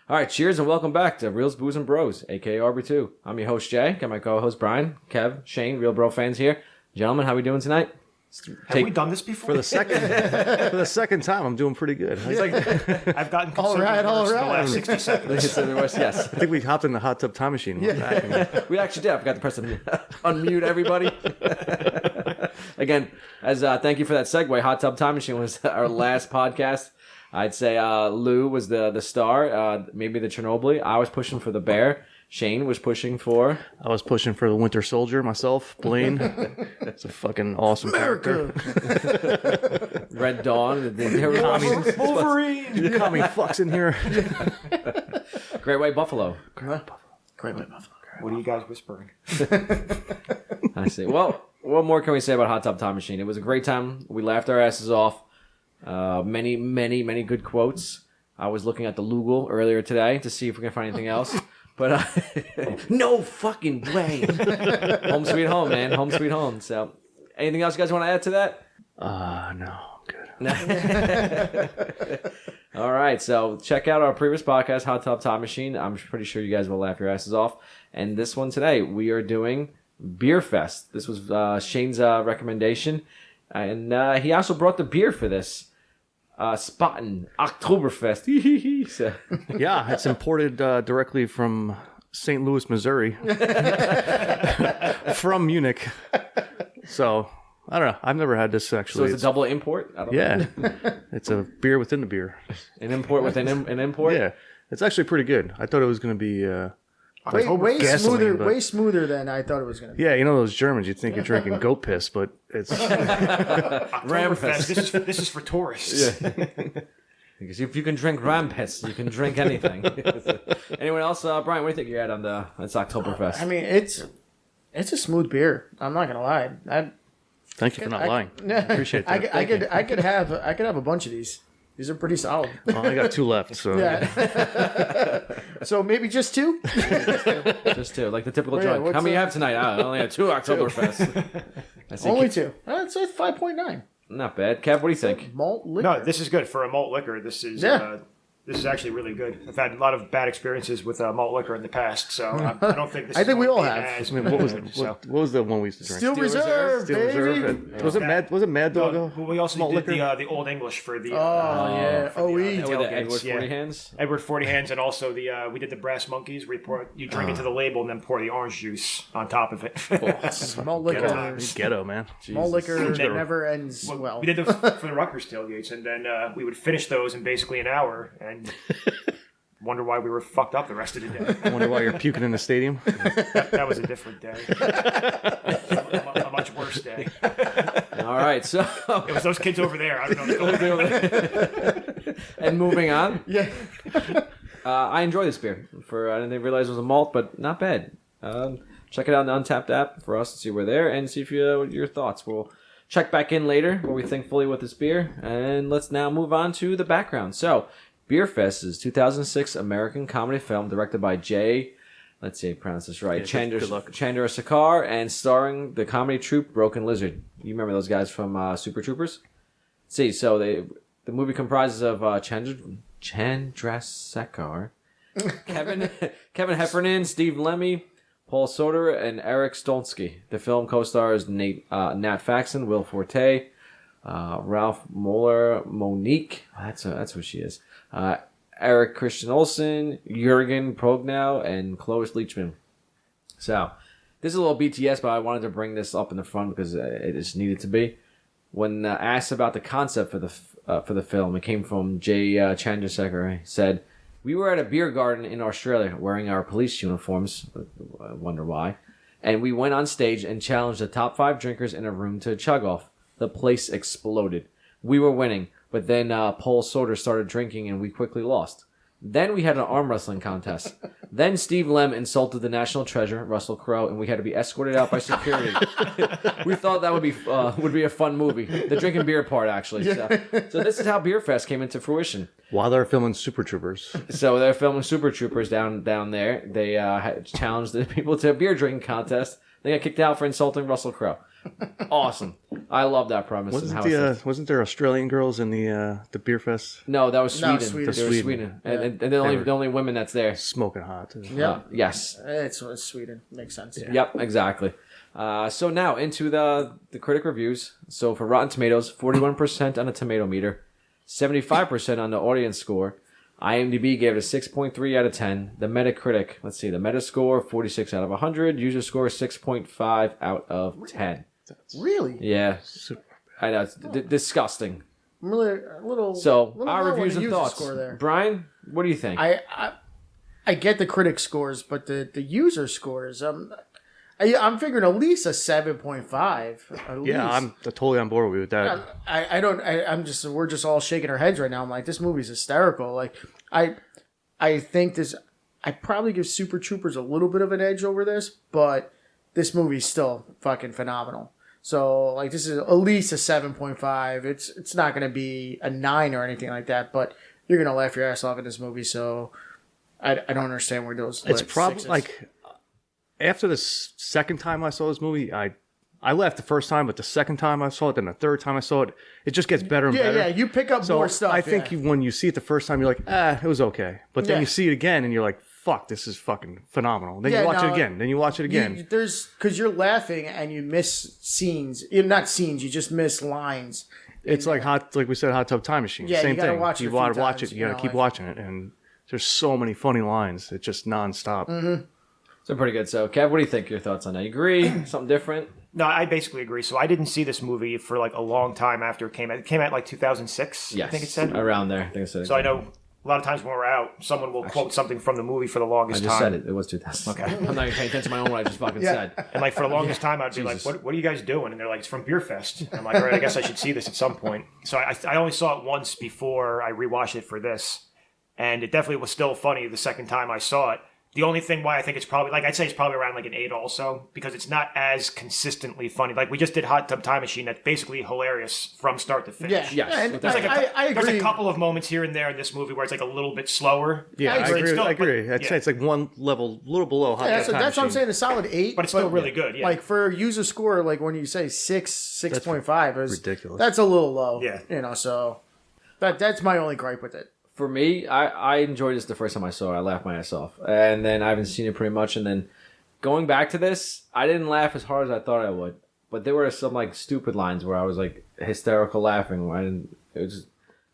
All right, cheers and welcome back to Reels, Booze, and Bros, a.k.a. RB2. I'm your host, Jay. Got my co-host, Brian, Kev, Shane, Real Bro fans here. Gentlemen, how we doing tonight? Have we done this before? For the second time, I'm doing pretty good. It's like, I've gotten considerably worse in the last 60 seconds. Yes. I think we hopped in the hot tub time machine. Yeah. We actually did. I forgot to press unmute everybody. Again, as thank you for that segue. Hot Tub Time Machine was our last podcast. I'd say Lou was the star, maybe the Chernobyl. I was pushing for the Bear. Shane was pushing for... I was pushing for the Winter Soldier myself, Blaine. It's a fucking awesome character. Red Dawn. Wolverine! Commie fucks in here. Great White Buffalo. Great White Buffalo. What are you guys whispering? I see. Well, what more can we say about Hot Tub Time Machine? It was a great time. We laughed our asses off. Many good quotes. I was looking at the Google earlier today to see if we can find anything else. But no fucking way. Home sweet home, man. Home sweet home. So, anything else you guys want to add to that? No. Good. All right. So, check out our previous podcast, Hot Tub Time Machine. I'm pretty sure you guys will laugh your asses off. And this one today, we are doing Beerfest. This was Shane's recommendation. And he also brought the beer for this. Spaten Oktoberfest. So. Yeah, it's imported directly from St. Louis, Missouri. From Munich. So, I don't know. I've never had this actually. So it's a double import? I don't know. It's a beer within the beer. An import within an import? Yeah. It's actually pretty good. I thought it was going to be... way gasoline, but... way smoother than I thought it was going to be. Yeah, you know those Germans, you'd think you're drinking goat piss, but it's... Oktoberfest. This is for tourists. Yeah. Because if you can drink ram piss, you can drink anything. Anyone else? Brian, what do you think you're at on it's Oktoberfest? I mean, it's a smooth beer. I'm not going to lie. Thank you for not lying. I appreciate that. I could have a bunch of these. These are pretty solid. Oh, I got 2 left, so... Yeah. So maybe just 2? Just 2, like the typical drunk. How many you have tonight? I only have 2 Oktoberfest. Only 2. That's a 5.9. Not bad. Kev, what do you think? Malt liquor. No, this is good. For a malt liquor, this is actually really good. I've had a lot of bad experiences with malt liquor in the past, so I don't think this I is think we all going to be have. as I mean, what was it? so. What was the one we used to drink? Steel Reserve, Steel baby. Reserve. Was it Mad Dog? Well, we also malt did liquor? the Old English for the yeah. for the, OE. the With the tailgates, Edward yeah. 40 hands? Edward 40 hands, and also we did the Brass Monkeys where you drink into the label and then pour the orange juice on top of it. Malt liquor. Ghetto, man. Malt liquor never ends well. We did those for the Rutgers tailgates, and then we would finish those in basically an hour and wonder why we were fucked up the rest of the day. I wonder why you're puking in the stadium. That was a different day. A much worse day. All right, so... It was those kids over there. I don't know. And moving on. Yeah. I enjoy this beer. I didn't realize it was a malt, but not bad. Check it out on the Untapped app for us to see we're there and see if your thoughts. We'll check back in later what we think fully with this beer. And let's now move on to the background. So, Beerfest is 2006 American comedy film directed by let's see if I pronounce this right, Chandra Sekhar, and starring the comedy troupe Broken Lizard. You remember those guys from Super Troopers? Let's see, so the movie comprises of Chandra Sekhar, Kevin Heffernan, Steve Lemmy, Paul Soter, and Eric Stolsky. The film co-stars Nat Faxon, Will Forte, Ralph Moller, Monique. That's who she is. Eric Christian Olsen, Jürgen Prognow, and Clovis Leachman. So, this is a little BTS, but I wanted to bring this up in the front because it just needed to be. When asked about the concept for the film, it came from Jay Chandrasekhar. He said, "We were at a beer garden in Australia wearing our police uniforms. I wonder why. And we went on stage and challenged the top 5 drinkers in a room to a chug-off. The place exploded. We were winning. But then Paul Soter started drinking and we quickly lost. Then we had an arm wrestling contest. Then Steve Lem insulted the national treasure, Russell Crowe, and we had to be escorted out by security. We thought that would be a fun movie. The drinking beer part, actually. So this is how Beerfest came into fruition. While they're filming Super Troopers. So they're filming Super Troopers down there. They challenged the people to a beer drinking contest. They got kicked out for insulting Russell Crowe. Awesome. I love that premise. Wasn't there Australian girls in the Beerfest? No, that was Sweden. No, Sweden. They were Sweden. And they're the only women that's there. Smoking hot. Yeah. Yes. It's Sweden. Makes sense. Yeah. Yep, exactly. So now into the critic reviews. So for Rotten Tomatoes, 41% on the tomato meter, 75% on the audience score. IMDb gave it a 6.3 out of 10. The Metacritic, let's see, the Metascore, 46 out of 100. User score, 6.5 out of 10. Really? Yeah. I know, it's disgusting. Really, a little. So, little our low on reviews the and user thoughts. score there. Brian, what do you think? I get the critic scores, but the user scores, I'm figuring at least a 7.5. Yeah, I'm totally on board with that. We're just all shaking our heads right now. I'm like, this movie's hysterical. Like, I think this, I probably give Super Troopers a little bit of an edge over this, but this movie's still fucking phenomenal. So, like, this is at least a 7.5. It's not going to be a 9 or anything like that, but you're going to laugh your ass off at this movie, so I don't understand where those It's probably, sixes. like, after the second time I saw this movie, I laughed the first time, but the second time I saw it, then the third time I saw it, it just gets better and better. Yeah, you pick up more stuff. I think when you see it the first time, you're like, it was okay. But then you see it again, and you're like, fuck, this is fucking phenomenal. Then you watch it again. Then you watch it again. Because you're laughing and you miss scenes. Not scenes, you just miss lines. It's like we said, Hot Tub Time Machine. Yeah, Same you gotta thing. watch it You a few gotta watch times, it. You gotta keep watching it, and there's so many funny lines. It's just nonstop. Mm-hmm. So pretty good. So, Kev, what do you think? Your thoughts on that? You agree? Something different? No, I basically agree. So I didn't see this movie for like a long time after it came out. It came out like 2006, Yes. I think it said. Around there. I think it said. So I know a lot of times when we're out, someone will quote something from the movie for the I longest just time. said it. It was 2000. Okay. I'm not even paying attention to my own what I just fucking said. And like for the longest time, I'd be like, what are you guys doing? And they're like, it's from Beerfest. And I'm like, all right, I guess I should see this at some point. So I only saw it once before I rewatched it for this. And it definitely was still funny the second time I saw it. The only thing why I think it's probably, like I'd say it's probably around like an 8 also, because it's not as consistently funny. Like we just did Hot Tub Time Machine, that's basically hilarious from start to finish. Yeah, Yes, and with There's, that. like I agree. there's a couple of moments here and there in this movie where it's like a little bit slower. Yeah, I I agree. agree. Still- I agree. but- I'd say it's like one level, a little below Hot Tub That's Time what I'm Machine. saying. A solid 8, But it's still really good, yeah. Like for user score, like when you say 6.5 is ridiculous. That's a little low. Yeah. So that's my only gripe with it. For me, I enjoyed this the first time I saw it. I laughed my ass off. And then I haven't seen it pretty much. And then going back to this, I didn't laugh as hard as I thought I would. But there were some like stupid lines where I was like hysterical laughing. It was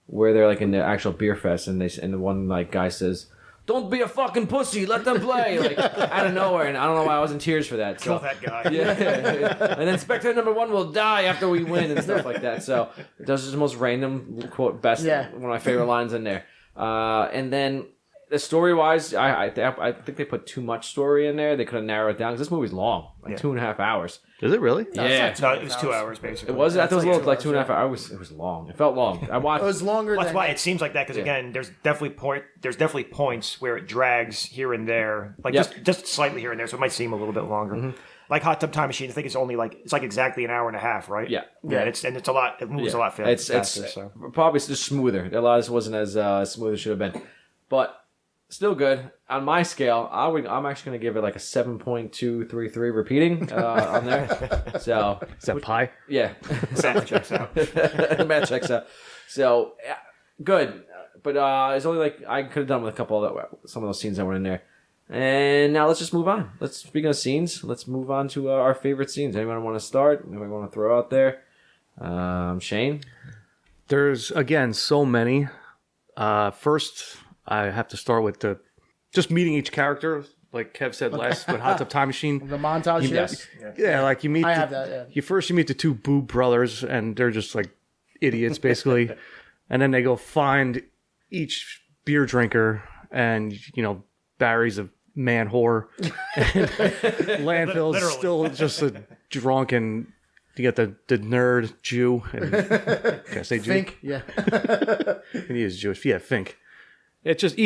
where they're like in the actual beer fest and the one like guy says, "Don't be a fucking pussy, let them play." Like out of nowhere, and I don't know why I was in tears for that. Kill So that guy. yeah, and then Spectre number 1 will die after we win and stuff like that. So those are the most random quote best one of my favorite lines in there. And then the story wise, I think they put too much story in there. They could have narrowed it down because this movie's long, like 2.5 hours. Is it really? Yeah, No, it was 2 hours basically. it was. I thought it was a little like 2.5 2 hours. It was long. It felt long. I watched. It was longer That's than why it seems like that because again, there's definitely points where it drags here and there, like just slightly here and there, so it might seem a little bit longer. Like Hot Tub Time Machine, I think it's only like exactly an hour and a half, right? Yeah. yeah. It's a lot. It moves a lot faster. It's so. probably just smoother. A lot of this wasn't as smooth as it should have been, but still good. On my scale, I'm actually going to give it like a 7.233 repeating on there. So Is that pie? yeah, That checks out. math checks out. So yeah, good, but it's only like I could have done with a couple of some of those scenes that were in there. And now let's just move on. Speaking of scenes, let's move on to our favorite scenes. Anyone want to start? Anyone want to throw out there? Shane? There's, again, so many. First, I have to start with just meeting each character. Like Kev said last with Hot Tub Time Machine. the montage. Yes. Yeah, like you meet. I have that. Yeah. You meet the two boob brothers, and they're just like idiots, basically. And then they go find each beer drinker, and Barry's a man whore, and Landfill's Literally. still just a drunk, and you got the nerd Jew. And, can I say Jew? Fink. Yeah. He is Jewish. Yeah, Fink. It's just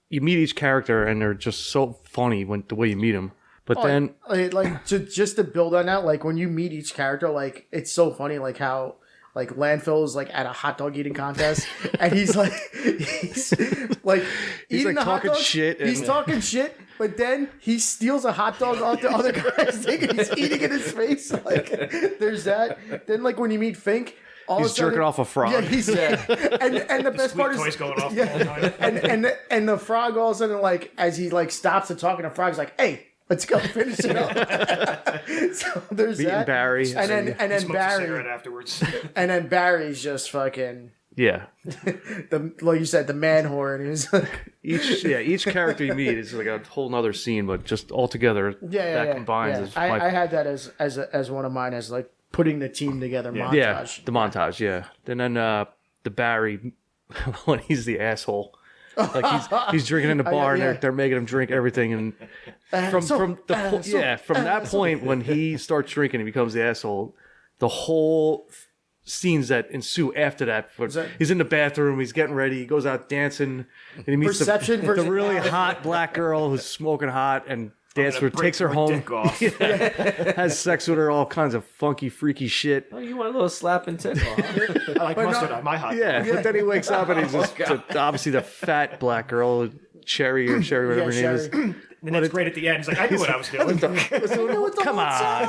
you meet each character, and they're just so funny the way you meet them. But then, just to build on that, like when you meet each character, like it's so funny, like how like landfill is like at a hot dog eating contest, and he's like eating the hot talking dog. shit. He's talking shit, but then he steals a hot dog off the other guy's thing and he's eating it in his face. Like, there's that. Then like when you meet Fink, all He's of a sudden, jerking off a frog. Yeah, he's and the best part is toys going off the whole time. and the frog all of a sudden, like, as he like stops to talk, and the frog's like, "Hey, let's go finish it up." So there's Beating that. Barry. and then Smokes a Barry, cigarette afterwards. and then Barry's just fucking Yeah. like you said, the man whore, and he's like, Each character you meet is like a whole nother scene, but just all together that combines. Yeah. Is I had that as one of mine, as like putting the team together montage. Yeah, the montage, yeah. And then the Barry, when he's the asshole. Like he's drinking in the bar and they're making him drink everything, and from that point when he starts drinking and becomes the asshole, the whole scenes that ensue after that. He's in the bathroom, he's getting ready, he goes out dancing, and he meets Perception the versus really hot black girl who's smoking hot, and dances her, takes her home, has sex with her, all kinds of funky, freaky shit. Oh, you want a little slap and tickle, huh? I like mustard on my hot dog. Yeah, but then he wakes up and he's just obviously the fat black girl, Sherry, whatever her name is. And then it's great at the end. He's like, I knew what I was doing. Come on.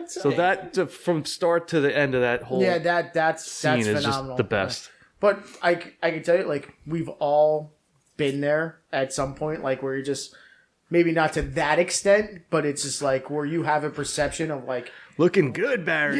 So that from start to the end of that whole that's scene is phenomenal. just the best. But I can tell you, like, we've all been there at some point, like, where you're just, maybe not to that extent, but it's just like where you have a perception of like, looking good, Barry.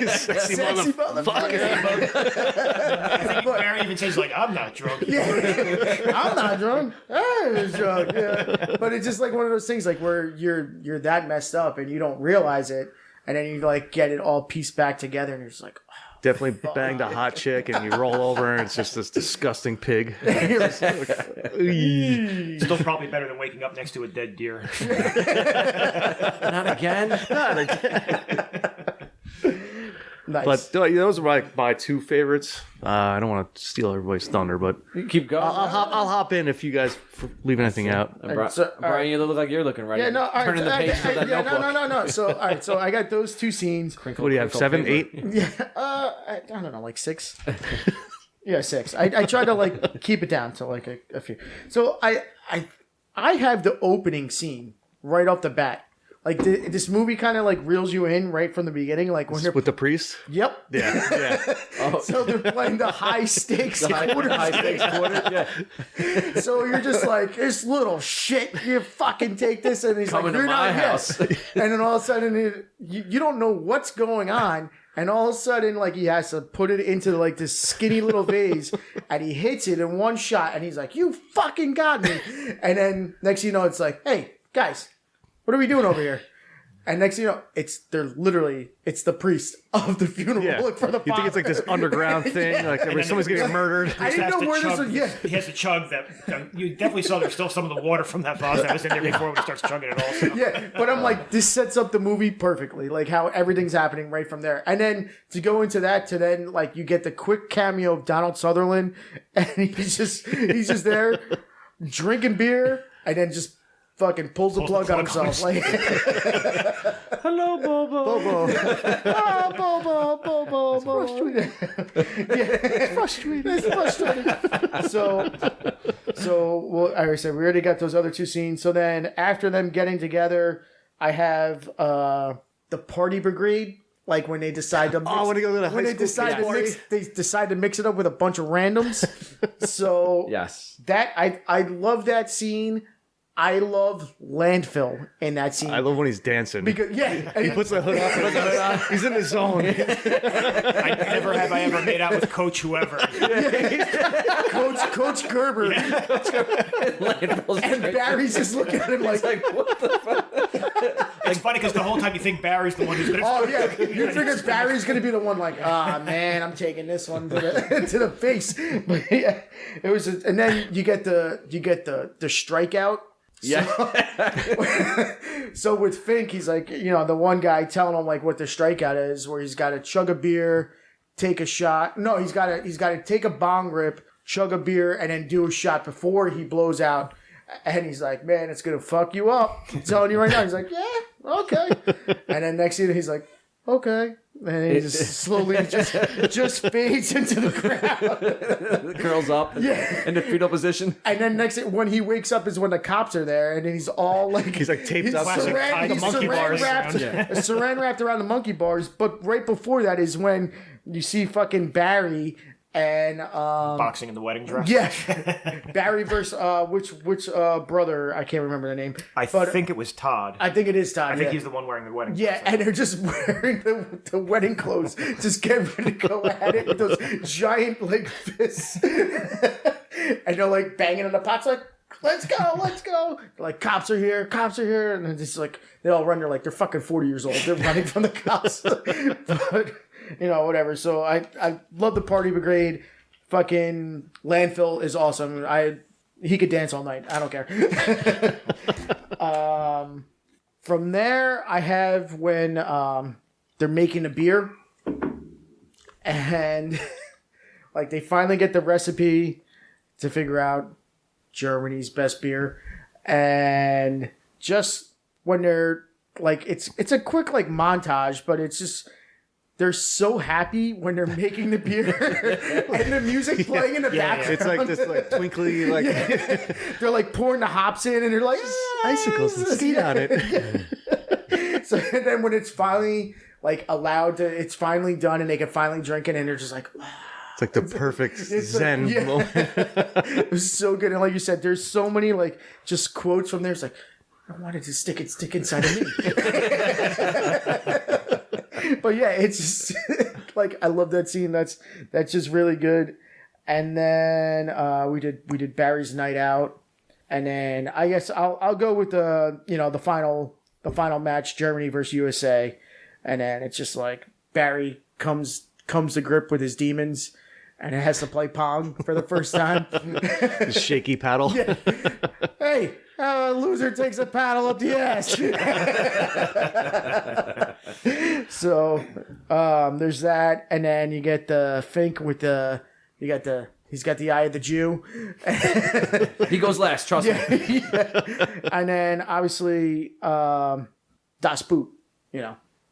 Sexy motherfucker. I think Barry even says, like, I'm not drunk. I'm not drunk. I was drunk. Yeah. But it's just like one of those things, like, where you're that messed up and you don't realize it, and then you like get it all pieced back together, and you're just like, oh, definitely banged a hot chick, and you roll over, and it's just this disgusting pig. Still probably better than waking up next to a dead deer. Not again. nice. But those are my two favorites. I don't want to steal everybody's thunder, but Keep going. I'll hop in if you guys leave anything out. Brian, you look like you're looking ready. Yeah, no, all right, turning the page of that notebook. no. So, all right, so I got those two scenes. What do you have? 7, 8? Yeah, I don't know, like 6. Yeah, 6. I try to like keep it down to like a few. So I have the opening scene right off the bat. Like this movie kind of like reels you in right from the beginning, like when they're With the priest? Yep. Yeah. So they're playing the high stakes quarter. Yeah. So you're just like, this little shit, you fucking take this, and he's Coming like, you're to my not house. And then all of a sudden, you don't know what's going on, and all of a sudden, like, he has to put it into like this skinny little vase, and he hits it in one shot, and he's like, you fucking got me. And then next thing you know, it's like, hey guys, what are we doing over here? And next thing you know, it's the priest of the funeral. Yeah. Look for the You think it's like this underground thing? Like somebody's getting murdered? I didn't know where this was. Yeah. He has to chug that. You definitely saw there's still some of the water from that vase that was in there before when he starts chugging it also. Yeah, but I'm like, this sets up the movie perfectly, like how everything's happening right from there. And then to go into that, to then like you get the quick cameo of Donald Sutherland, and he's just there drinking beer, and then just fucking pulls the plug on himself. Like, Hello, Bobo. Bobo. It's frustrating. So well, like I said, we already got those other two scenes. So then after them getting together, I have the party brigade. Like when they decide to they decide to mix it up with a bunch of randoms. So Yes. that I love that scene. I love landfill in that scene. I love when he's dancing. Because he puts the hood on. He's in his zone. Never have I ever made out with Coach whoever. Coach Gerber. And Barry's just looking at him like what the fuck? It's funny because the whole time you think Barry's the one who's going to. oh yeah, you figure Barry's gonna be the one like, man, I'm taking this one to the face. But yeah, it was, and then you get the strikeout. Yeah. So with Fink, he's like, the one guy telling him like what the strikeout is, where he's got to chug a beer, take a shot. No, he's got to take a bong rip, chug a beer, and then do a shot before he blows out. And he's like, man, it's gonna fuck you up. I'm telling you right now. He's like, yeah, okay. And then next thing he's like, okay. And he just slowly just fades into the crowd. Curls up in the fetal position. And then when he wakes up is when the cops are there, and he's all like... He's like taped up. The monkey bars. Saran wrapped around the monkey bars. But right before that is when you see fucking Barry and... boxing in the wedding dress. Yeah. Barry versus... which brother? I can't remember the name. I think it was Todd. I think it is Todd. I think he's the one wearing the wedding Yeah, dress. and they're just wearing the wedding clothes, just getting ready to go at it with those giant like fists, and they're like banging on the pots, like let's go. They're like cops are here, and it's like they all run. They're fucking 40 years old. They're running from the cops, but whatever. So I love the Party Brigade. Fucking Landfill is awesome. He could dance all night. I don't care. From there, I have when they're making a beer, and like they finally get the recipe to figure out Germany's best beer, and just when they're like, it's a quick like montage, but it's just they're so happy when they're making the beer and the music playing in the background. It's like this like twinkly like they're like pouring the hops in, and they're like icicles and steam on it. So then when it's finally like allowed to, it's finally done, and they can finally drink it, and they're just like, It's like the perfect zen like, moment. It was so good. And like you said, there's so many like just quotes from there. It's like, I wanted to stick inside of me. But yeah, it's just like I love that scene. That's just really good. And then we did Barry's Night Out, and then I guess I'll go with the final match, Germany versus USA, and then it's just like Barry comes to grip with his demons, and it has to play Pong for the first time. Shaky paddle. Yeah. Hey, a loser takes a paddle up the ass. So there's that, and then you get the Fink with he's got the eye of the Jew. He goes last, trust me. Yeah. And then obviously Das Boot.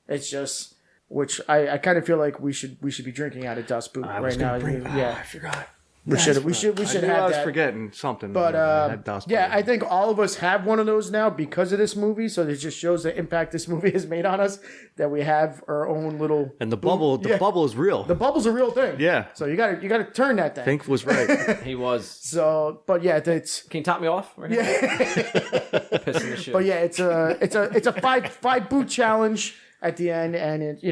It's just, which I kind of feel like we should be drinking out of Das Boot right now. Yeah, I forgot. we should have I was that. forgetting something. But I had Das yeah, Boot. I think all of us have one of those now because of this movie. So it just shows the impact this movie has made on us, that we have our own little. And the bubble is real. The bubble's a real thing. Yeah. So you gotta turn that thing. Fink was right. He was. So, but yeah, it's. Can you top me off? Right Yeah. Pissing the shit. But yeah, it's a five boot challenge at the end, and it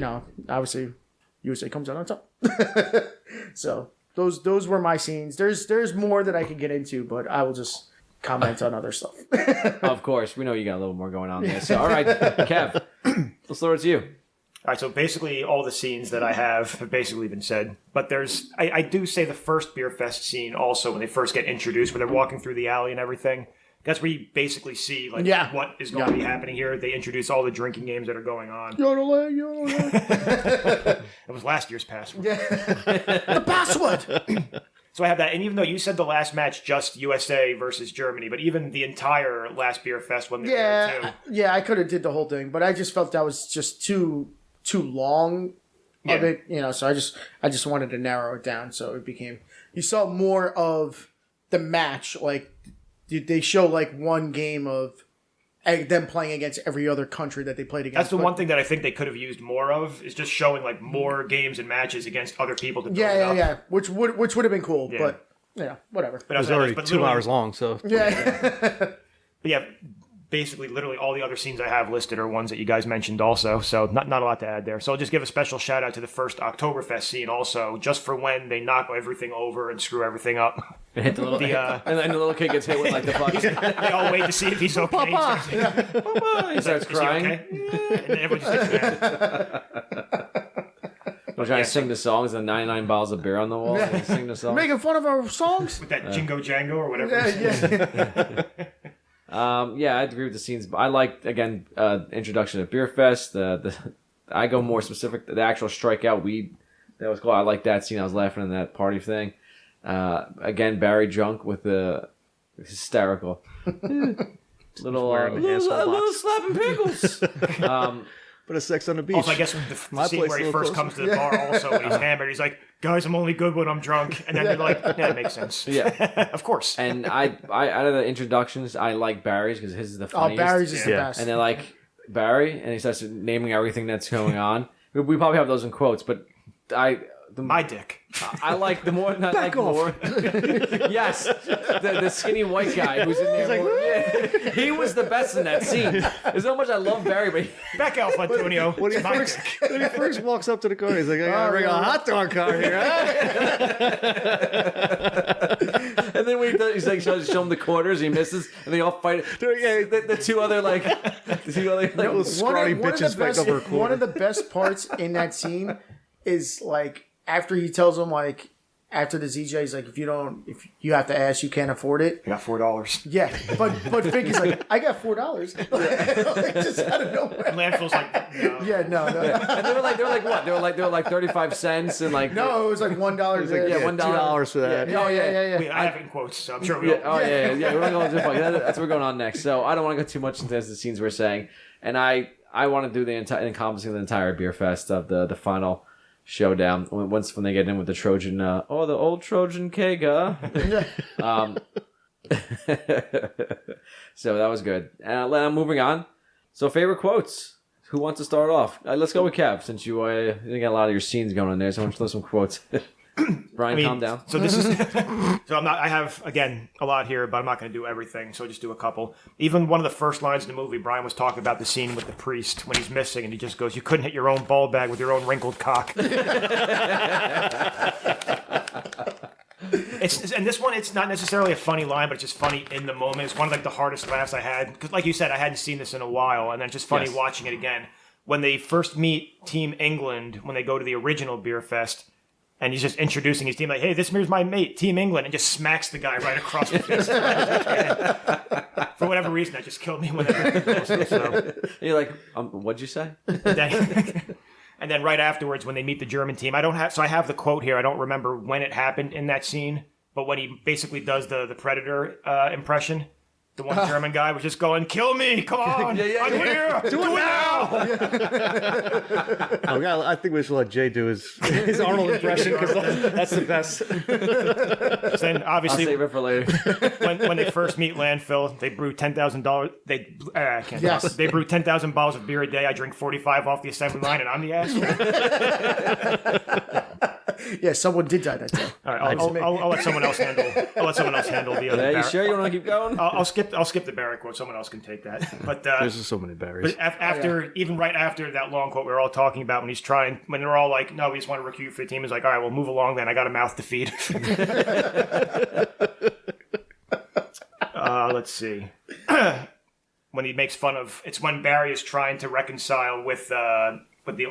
obviously USA comes out on top. So those were my scenes. There's more that I could get into, but I will just comment on other stuff. Of course, we know you got a little more going on there. So all right, Kev, let's throw it to you. All right, so basically all the scenes that I have basically been said. But I do say the first Beerfest scene also, when they first get introduced, when they're walking through the alley and everything. That's where you basically see what is going to be happening here. They introduce all the drinking games that are going on. Yodelay. It was last year's password. The password. So I have that, and even though you said the last match just USA versus Germany, but even the entire last Beer Fest when they were there too. Yeah, I could have did the whole thing, but I just felt that was just too long of it, So I just wanted to narrow it down, so it became, you saw more of the match. Like they show like one game of them playing against every other country that they played against. That's the one thing that I think they could have used more of, is just showing like more games and matches against other people to build it up. Yeah. Which would have been cool, but whatever. But It was already 2 hours long, so Yeah. But yeah, basically, literally all the other scenes I have listed are ones that you guys mentioned also, so not a lot to add there. So I'll just give a special shout out to the first Oktoberfest scene also, just for when they knock everything over and screw everything up. And hit the little, and the little kid gets hit with like the fuck. They all wait to see if he's okay. Papa! He starts Is he crying. okay? Yeah. And then everyone just gets mad. We're trying to sing the songs and 99 bottles of beer on the wall. And sing the song. Making fun of our songs? With that Jingo Jango or whatever. Yeah. I agree with the scenes. I like, again, introduction to Beerfest. I go more specific. The actual strikeout weed that was cool. I like that scene. I was laughing in that party thing. Again, Barry drunk with the little wearing the asshole box. slapping pickles. But a Sex on the Beach. Also, I guess the scene where he first comes to the bar also when he's hammered, he's like, guys, I'm only good when I'm drunk. And then they're like, yeah, it makes sense. Yeah. Of course. And I out of the introductions, I like Barry's because his is the funniest. Oh, Barry's is the best. And they're like, Barry, and he starts naming everything that's going on. We probably have those in quotes, but my dick. I like the more. Not like more. Yes, the skinny white guy who's in there. He was the best in that scene. There's so much I love Barry, but back off, Antonio. When he first walks up to the car, he's like, I gotta bring a hot dog car here. And then when he's like, show him the quarters, he misses, and they all fight. The two other scrawny bitches fight over a quarter. One of the best parts in that scene is like after he tells him like after the ZJ, he's like, if you have to ask, you can't afford it. I got $4. Yeah, but Vic is like, I got $4. Like, just out of nowhere. Landfill's like, no. Yeah, no. And they were like what? They were like 35 cents and like no, it was like $1 there. Yeah, $2 for that. Yeah. Wait, I have it in quotes, so I'm sure we all... Yeah. We're not going to that's what we're going on next. So I don't want to go too much into the scenes we're saying, and I want to do the encompassing the entire beer fest of the final showdown when they get in with the Trojan. The old Trojan keg. So that was good. Moving on. So favorite quotes. Who wants to start off? Let's go with Kev, since you got a lot of your scenes going on there. So I want to some quotes. Brian, calm down. So this is so I'm not. I have again a lot here, but I'm not going to do everything. So I'll just do a couple. Even one of the first lines in the movie, Brian was talking about the scene with the priest when he's missing, and he just goes, "You couldn't hit your own ball bag with your own wrinkled cock." And this one, it's not necessarily a funny line, but it's just funny in the moment. It's one of like the hardest laughs I had because, like you said, I hadn't seen this in a while, and then it's just funny watching it again. When they first meet Team England, when they go to the original Beer Fest. And he's just introducing his team like, hey, this here's my mate, Team England, and just smacks the guy right across the face. For whatever reason, that just killed me when that so. You're like, what'd you say? And then right afterwards, when they meet the German team, I have the quote here. I don't remember when it happened in that scene, but when he basically does the Predator impression, the one German guy was just going, kill me, come on, I'm here, do it now. I think we should let Jay do his Arnold impression because that's the best. So then obviously, I'll save it for later. when they first meet Landfill, they brew $10,000. They brew 10,000 bottles of beer a day. I drink 45 off the assembly line, and I'm the asshole. Yeah, someone did die that day. All right, I'll let someone else handle. I'll let someone else handle the other. Are you sure you want to keep going? I'll skip the Barry quote. Someone else can take that. But there's just so many Barrys. But even right after that long quote we were all talking about, when they're all like, "No, we just want to recruit for the team." He's like, "All right, well, move along then. I got a mouth to feed." Let's see. When he makes fun of, it's when Barry is trying to reconcile with the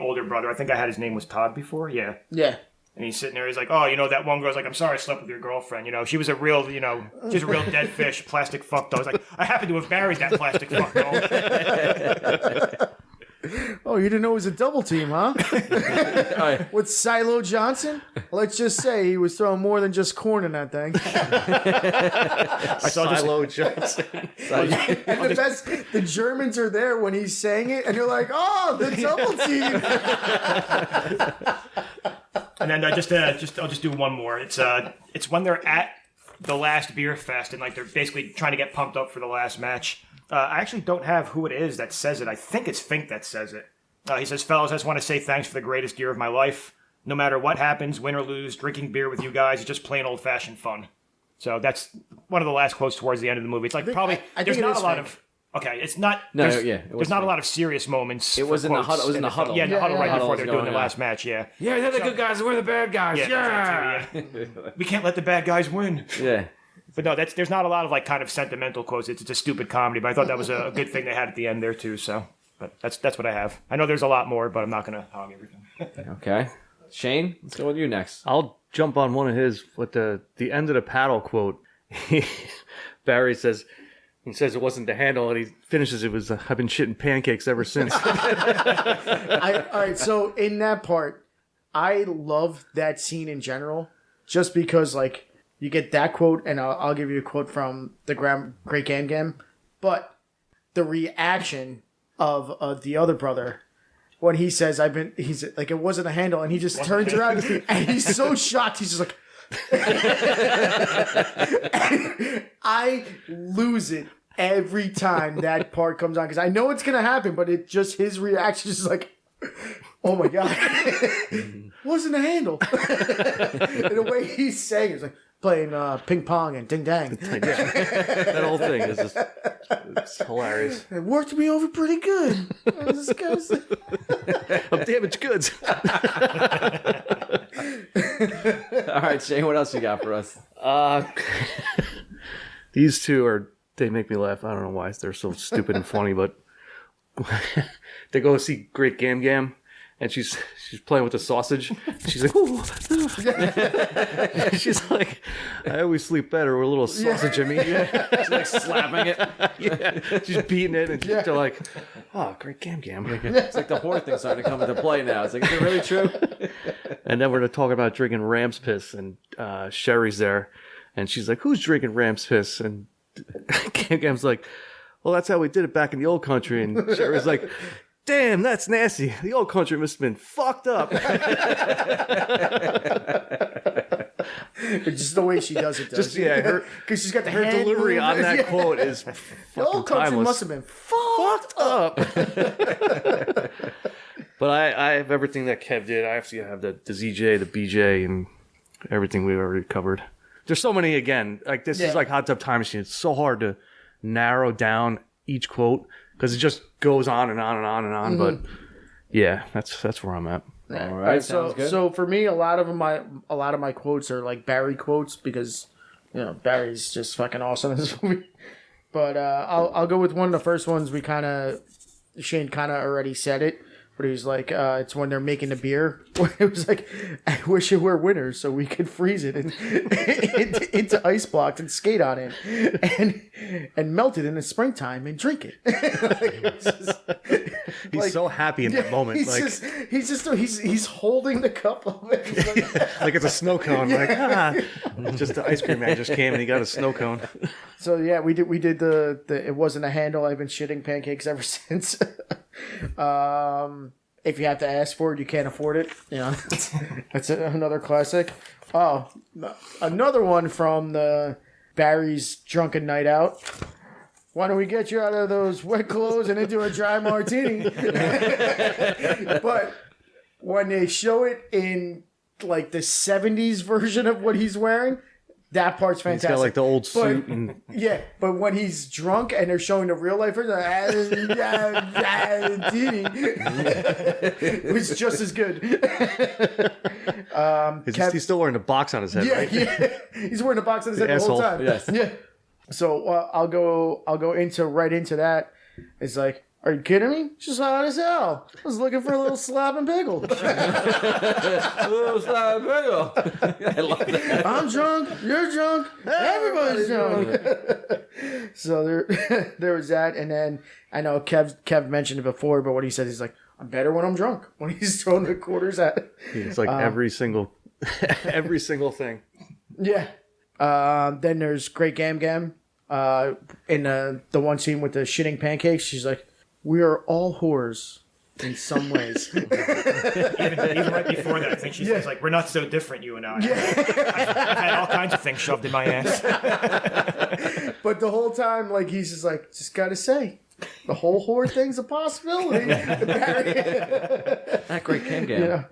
older brother. I think I had his name was Todd before. Yeah. Yeah. And he's sitting there, he's like, oh, that one girl's like, I'm sorry I slept with your girlfriend. She was a real, she's a real dead fish, plastic fuck doll. He's like, I happen to have married that plastic fuck doll. Oh, you didn't know it was a double team, huh? With Silo Johnson? Let's just say he was throwing more than just corn in that thing. Silo Johnson. And the best, the Germans are there when he's saying it, and you're like, oh, the double team. And then I'll just do one more. It's when they're at the last beer fest and like they're basically trying to get pumped up for the last match. I actually don't have who it is that says it. I think it's Fink that says it. He says, fellas, I just want to say thanks for the greatest year of my life. No matter what happens, win or lose, drinking beer with you guys is just plain old-fashioned fun. So that's one of the last quotes towards the end of the movie. It's like there's not a lot of... Okay, it's not... There's not a lot of serious moments. It was in the huddle. It was in the huddle. Yeah, in the huddle right before they're doing the last match, yeah. Yeah, they're the good guys and we're the bad guys. Yeah. We can't let the bad guys win. Yeah. But no, there's not a lot of like kind of sentimental quotes. It's a stupid comedy, but I thought that was a good thing they had at the end there too. So, but that's what I have. I know there's a lot more, but I'm not gonna hog everything. Okay, Shane, let's go with you next. I'll jump on one of his with the end of the paddle quote. Barry says. He says it wasn't the handle, and he finishes it was, I've been shitting pancakes ever since. All right, so in that part, I love that scene in general, just because, like, you get that quote, and I'll give you a quote from the Great Gam, but the reaction of the other brother when he says, he's like, it wasn't a handle. And he just turns around and he's so shocked. He's just like, I lose it every time that part comes on because I know it's going to happen, but it just, his reaction is just like, oh my God, wasn't a handle. And the way he's saying it, it's like playing ping pong and ding dang. That whole thing is just it's hilarious. It worked me over pretty good. This guy's I'm damaged goods. All right, Shane, what else you got for us? These two they make me laugh. I don't know why they're so stupid and funny, but they go see Great Gam Gam, and she's playing with the sausage. She's like, ooh. She's like, I always sleep better with a little sausage in me. She's like slapping it. Yeah, she's beating it, and they're like, oh, Great Gam Gam. It's like the whore thing starting to come into play now. It's like, is it really true? And then we're talking about drinking ram's piss, and Sherry's there, and she's like, who's drinking ram's piss? And Gam Gam's like, well, that's how we did it back in the old country. And Sherry's like, damn, that's nasty. The old country must have been fucked up. It's just the way she does it, Just, yeah, because she's got the her hand delivery on movement. that quote is The fucking old country timeless. must have been fucked up. But I have everything that Kev did. I actually have the ZJ, the BJ, and everything we've already covered. There's so many, again. Like, this is like Hot Tub Time Machine. It's so hard to narrow down each quote because it just goes on and on and on and on. But yeah, that's where I'm at. All right, sounds good. So for me, a lot of my quotes are like Barry quotes because Barry's just fucking awesome in this movie. But I'll go with one of the first ones. Shane kind of already said it. But he was like, it's when they're making the beer. It was like, I wish it were winter so we could freeze it into ice blocks and skate on it and melt it in the springtime and drink it. He's so happy in that moment. He's holding the cup of it. He's like it's a snow cone. Like, just the ice cream man just came and he got a snow cone. So yeah, we did the it wasn't a handle. I've been shitting pancakes ever since. If you have to ask for it, you can't afford it. That's another classic. Oh, another one from the Barry's Drunken Night Out. Why don't we get you out of those wet clothes and into a dry martini? But when they show it in like the 70s version of what he's wearing, that part's fantastic. He's got like the old suit. Yeah, but when he's drunk and they're showing the real life version, it was just as good. He's still wearing a box on his head, right? Yeah, he's wearing a box on his head the whole time. Yes. Yeah. So I'll go right into that. It's like, are you kidding me? It's just hot as hell. I was looking for a little slab and pickle. A little slab and pickle. I love that. I'm drunk. You're drunk. Everybody's drunk. So there was that, and then I know Kev mentioned it before, but what he said is like, I'm better when I'm drunk. When he's throwing the quarters at. It's like every single thing. Yeah. Then there's Great Gam Gam. In the one scene with the shitting pancakes, she's like, we are all whores in some ways. even right before that, I think she says, like, we're not so different, you and I. I've had all kinds of things shoved in my ass. But the whole time, like, he's just like, just gotta say, the whole whore thing's a possibility. That Great Gam Gam.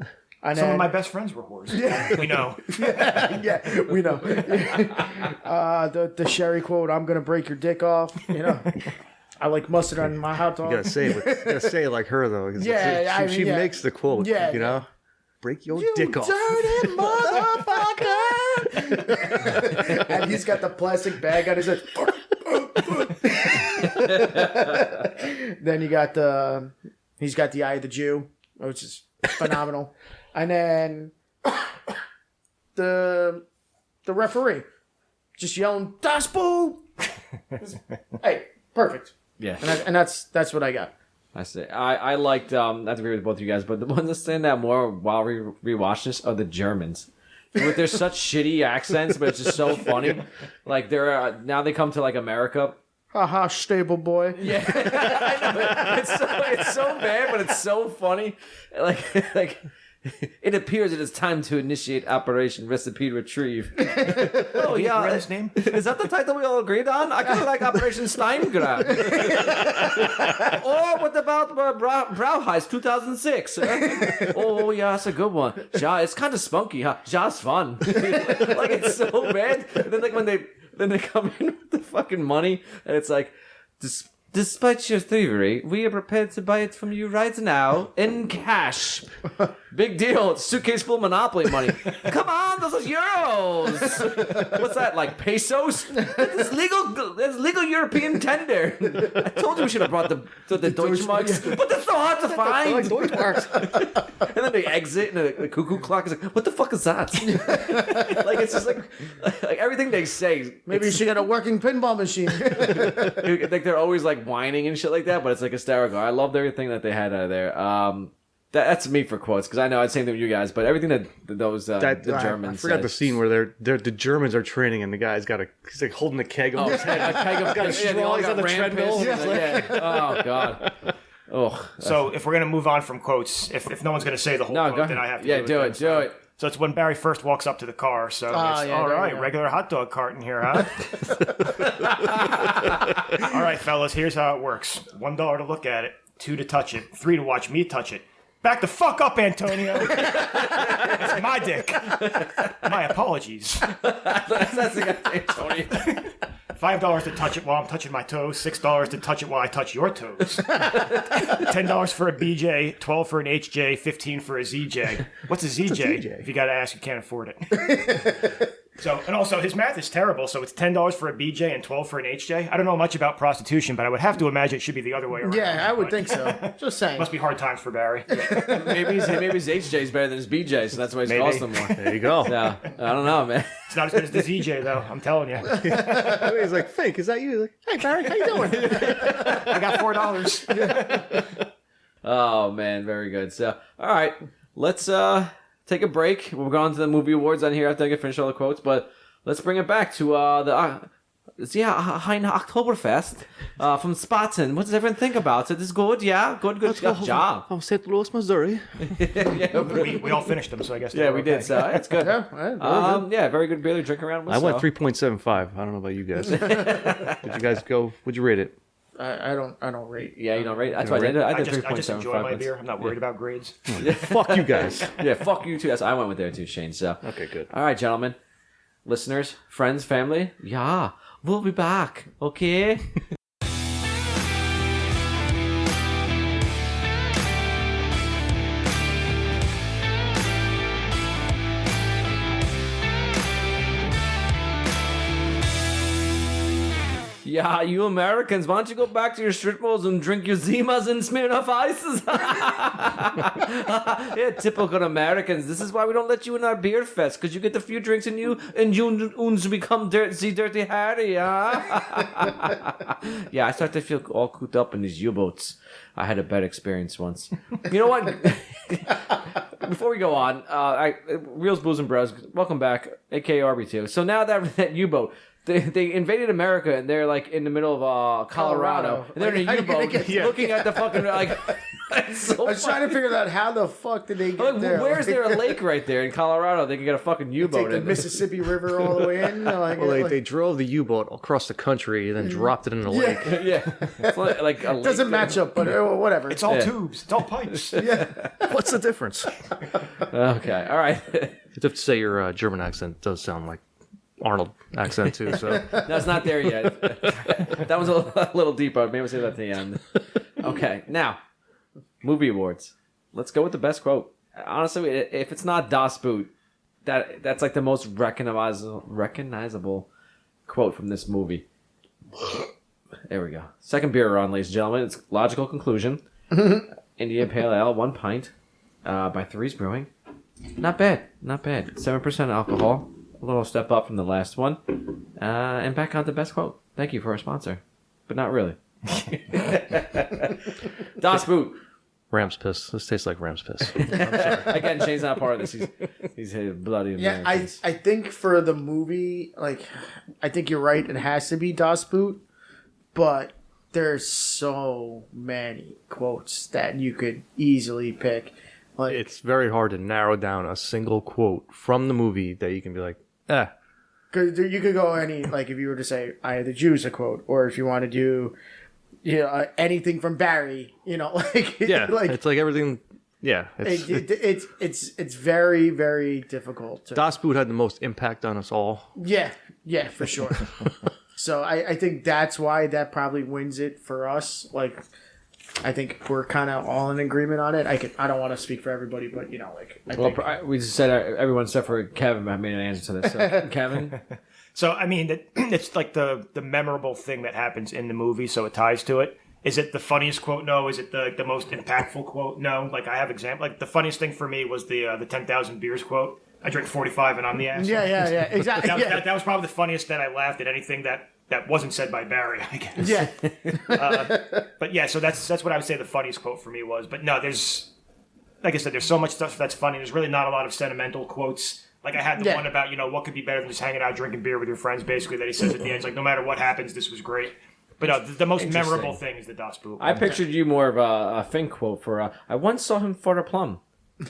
Some of my best friends were whores. Yeah. We know. Yeah, we know. The Sherry quote, I'm gonna break your dick off, I like mustard on my hot dog. You gotta say it like her though. Yeah, she makes the quote. Yeah, break your dick off. Dirty motherfucker! And he's got the plastic bag on his head. Then he's got the eye of the Jew, which is phenomenal. And then the referee just yelling, "Das Boot!" Hey, perfect. Yeah. And that's what I got. I say I liked not to agree with both of you guys, but the ones that stand out more while we rewatch this are the Germans. With their such shitty accents, but it's just so funny. Like now they come to like America, Haha, stable boy. Yeah, I know. It's so bad, but it's so funny. Like it appears it is time to initiate Operation Recipe Retrieve. Oh yeah, Read his name? Is that the title we all agreed on? I kind of like Operation Steingrab. Or what about Brauheist 2006? Oh yeah, that's a good one. Ja, it's kind of spunky, huh? Ja's fun. Like it's so bad. And then like when they come in with the fucking money, and it's like, despite your thievery, we are prepared to buy it from you right now in cash. Big deal. It's a suitcase full of Monopoly money. Come on, those are euros. What's that, like pesos? That's legal European tender. I told you we should have brought the Deutschmarks, but they're so hard to find. And then they exit, and the cuckoo clock is like, what the fuck is that? Like, it's just like everything they say. Maybe you should get a working pinball machine. Like they're always like whining and shit like that, but it's like hysterical. I loved everything that they had out of there. That's me for quotes, because I know I'd say them to you guys, but everything that those the Germans. I forgot the scene where the Germans are training, and the guy's he's like holding a keg on his head. A keg of got a straw, he's on the treadmill. Yeah. Oh god. Oh. So if we're gonna move on from quotes, if no one's gonna say the whole quote, then I have to. Yeah, do it. So it's when Barry first walks up to the car. So all right, regular hot dog cart in here, huh? All right, fellas, here's how it works: $1 to look at it, $2 to touch it, $3 to watch me touch it. Back the fuck up, Antonio. It's my dick. My apologies. That's the guy, Antonio. $5 to touch it while I'm touching my toes. $6 to touch it while I touch your toes. $10 for a BJ. $12 for an HJ. $15 for a ZJ. What's a ZJ? If you got to ask, you can't afford it. So, and also his math is terrible. So it's $10 for a BJ and $12 for an HJ. I don't know much about prostitution, but I would have to imagine it should be the other way around. Yeah, I would think so. Just saying. Must be hard times for Barry. Maybe his HJ is better than his BJ, so that's why he's costing more. There you go. Yeah, I don't know, man. It's not as good as the ZJ though. I'm telling you. He's like, Fink, is that you? He's like, hey Barry, how you doing? I got $4. Oh man, very good. So, all right, let's take a break. We'll go on to the movie awards on here after I get finished all the quotes, but let's bring it back to the Hein Oktoberfest from Spaten. What does everyone think about it? Is good? Yeah, good job. Oh, St. Louis, Missouri. We all finished them, so I guess. Yeah, we did. So it's good. Yeah, very good beer to drink around with. I went 3.75. I don't know about you guys. Did you guys go? Would you rate it? I don't rate. Yeah, you don't rate. That's why I did 3.75. I just enjoy my beer. I'm not worried about grades. Fuck you guys. Yeah, fuck you too. I went with there too, Shane. So okay, good. All right, gentlemen, listeners, friends, family. Yeah, we'll be back. Okay. Yeah, you Americans, why don't you go back to your strip malls and drink your Zimas and Smirnoff Ices? Yeah, typical Americans. This is why we don't let you in our beer fest, because you get a few drinks and you become dirty Harry, huh? Yeah, I start to feel all cooped up in these U-boats. I had a bad experience once. You know what? Before we go on, Reels, Booze, and Bros, welcome back, aka RB2. So now that U-boat, they invaded America, and they're like in the middle of Colorado. And they're in a U-boat looking at the fucking like. So I was trying to figure out how the fuck did they get there. Where's there a lake right there in Colorado? They can get a fucking U-boat. Take the Mississippi River all the way in. They drove the U-boat across the country and then dropped it in the lake. Yeah, it's like a lake. Doesn't match up, but whatever. It's all tubes. It's all pipes. Yeah. What's the difference? Okay, all right. You have to say your German accent does sound like Arnold accent too. So that's not there yet. That was a little deeper. Maybe we'll say that at the end. Okay, now movie awards. Let's go with the best quote. Honestly, if it's not Das Boot, that's like the most recognizable quote from this movie. There we go. Second beer run, ladies and gentlemen. It's logical conclusion. India Pale Ale, 1 pint, by Threes Brewing. Not bad. 7% alcohol. A little step up from the last one. And back on the best quote. Thank you for our sponsor. But not really. Das Boot. Ram's piss. This tastes like Ram's piss. Again, Shane's not part of this. He's a bloody Americans. I think for the movie, I think you're right. It has to be Das Boot. but there's so many quotes that you could easily pick. Like, It's very hard to narrow down a single quote from the movie that you can be like, because you could go any, like, if you were to say, "I Am the Jews," a quote, or if you want to do, anything from Barry, like, yeah, like it's like everything. Yeah, it's very, very difficult. Das Boot had the most impact on us all. Yeah, for sure. So I think that's why that probably wins it for us. Like, I think we're kind of all in agreement on it. I don't want to speak for everybody, but we just said everyone except for Kevin. I made an answer to this. So, Kevin. So I mean, it's like the memorable thing that happens in the movie, so it ties to it. Is it the funniest quote? No. Is it the most impactful quote? No. Like, I have example. Like, the funniest thing for me was the 10,000 beers quote. I drink 45 and I'm the ass. Yeah, exactly. That was probably the funniest that I laughed at anything that wasn't said by Barry, I guess. Yeah. But yeah, so that's what I would say the funniest quote for me was. But no, there's, like I said, there's so much stuff that's funny. There's really not a lot of sentimental quotes. Like, I had the one about, what could be better than just hanging out drinking beer with your friends, basically, that he says at the end. It's like, no matter what happens, this was great. But no, the most memorable thing is the Das Boot. I pictured you more of a Fink quote for, I once saw him fart a plum.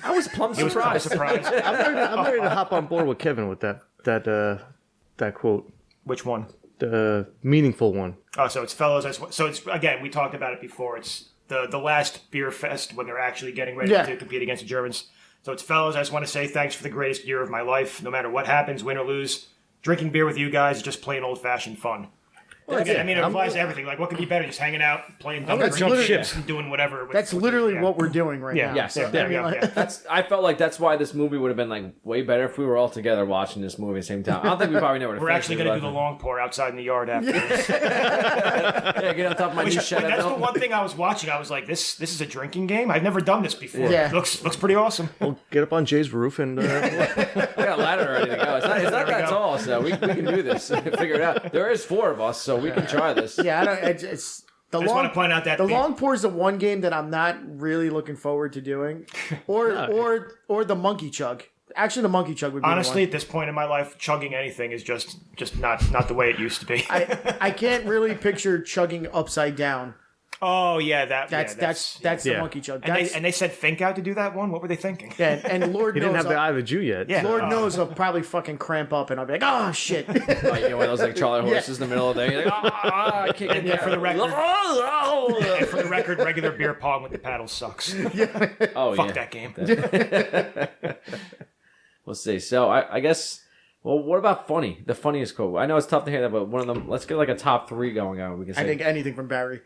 I was plum surprised. I'm surprised. I'm ready to hop on board with Kevin with that quote. Which one? The meaningful one. Oh, so it's fellows. So it's, again, we talked about it before. It's the last beer fest when they're actually getting ready to compete against the Germans. So it's fellows. I just want to say thanks for the greatest year of my life. No matter what happens, win or lose, drinking beer with you guys is just plain old fashioned fun. Well, again, I mean, it applies to everything. Like, what could be better? Just hanging out, playing drinking ships, and doing whatever. That's literally what we're doing right now. Yes. Yeah. I felt like that's why this movie would have been like way better if we were all together watching this movie at the same time. I don't think we probably never. We're actually going to do the long pour outside in the yard after this. Yeah, get on top of my new shed. That's the one thing I was watching. I was like, this is a drinking game? I've never done this before. Yeah. Looks pretty awesome. Well, get up on Jay's roof and... We got a ladder ready to go. It's not that tall, so we can do this. Figure it out. There is 4 of us, so we can try this. Yeah, I don't. It's the I just want to point out that the long pour is the one game that I'm not really looking forward to doing, or the monkey chug. Actually, the monkey chug would be honestly, the one. at this point in my life, chugging anything is just not the way it used to be. I can't really picture chugging upside down. Oh yeah, that's the monkey chug. And they said Fink out to do that one. What were they thinking? Yeah, and Lord He knows didn't have the eye of a Jew yet. Yeah. Lord knows I'll probably fucking cramp up and I'll be like, oh shit. Like, one of those like Charlie horses in the middle of the day. You're like, I can't get for the record, and for the record, regular beer pong with the paddle sucks. Oh, Fuck that game. We'll see. So I guess. Well, what about funny? The funniest quote. I know it's tough to hear that, but one of them. Let's get like a top 3 going on. We can say. I think anything from Barry.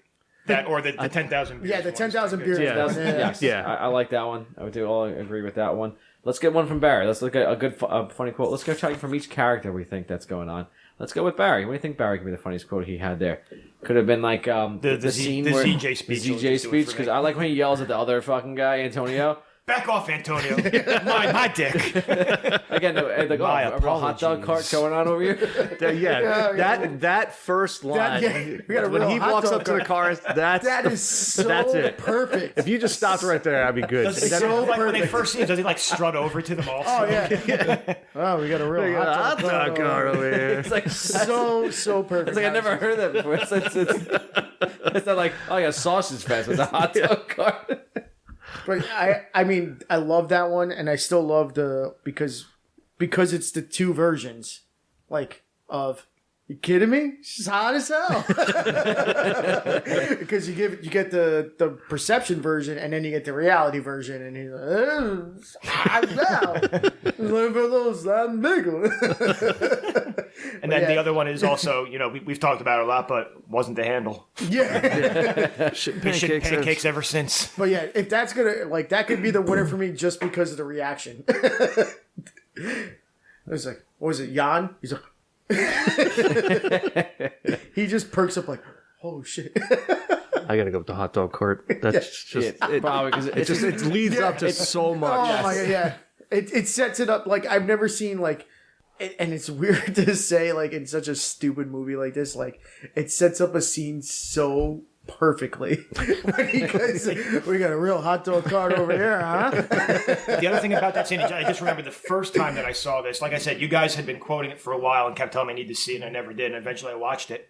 That or the 10,000 beers. Yeah, the 10,000 beers. Yes. I like that one. I would all agree with that one. Let's get one from Barry. Let's look at a good, funny quote. Let's go try from each character we think that's going on. Let's go with Barry. What do you think Barry could be the funniest quote he had there? Could have been like the scene where ZJ speech. The ZJ speech, because I like when he yells at the other fucking guy, Antonio. Back off, Antonio. my dick. Again, a real hot dog cart going on over here. That first line. When he walks up to the cars, that's it. Perfect. If you just stopped right there, that'd be good. Does when they first see him, does he like strut over to them all? Oh yeah. Oh, we got a real hot dog car over here. It's like so perfect. It's like I never heard that before. It's not like, oh yeah, sausage fest with a hot dog cart. But I mean, I love that one, and I still love because it's the 2 versions, like of. You kidding me? She's hot as hell. Because you get the perception version, and then you get the reality version, and he's like, hot as hell. Looking for those big one. And then the other one is also, we've talked about it a lot, but wasn't the handle. Yeah. Pancakes ever since. But yeah, if that's gonna that could be the winner for me just because of the reaction. It was like, what was it, Jan? He's like. He just perks up like, oh shit. I gotta go with the hot dog cart. That's just probably because it leads up to so much. Oh my god, yeah. It sets it up like I've never seen and it's weird to say like in such a stupid movie like this, like it sets up a scene so perfectly. Because we got a real hot dog cart over here, huh? The other thing about that scene, I just remember the first time that I saw this. Like I said, you guys had been quoting it for a while and kept telling me I need to see it, and I never did. And eventually I watched it.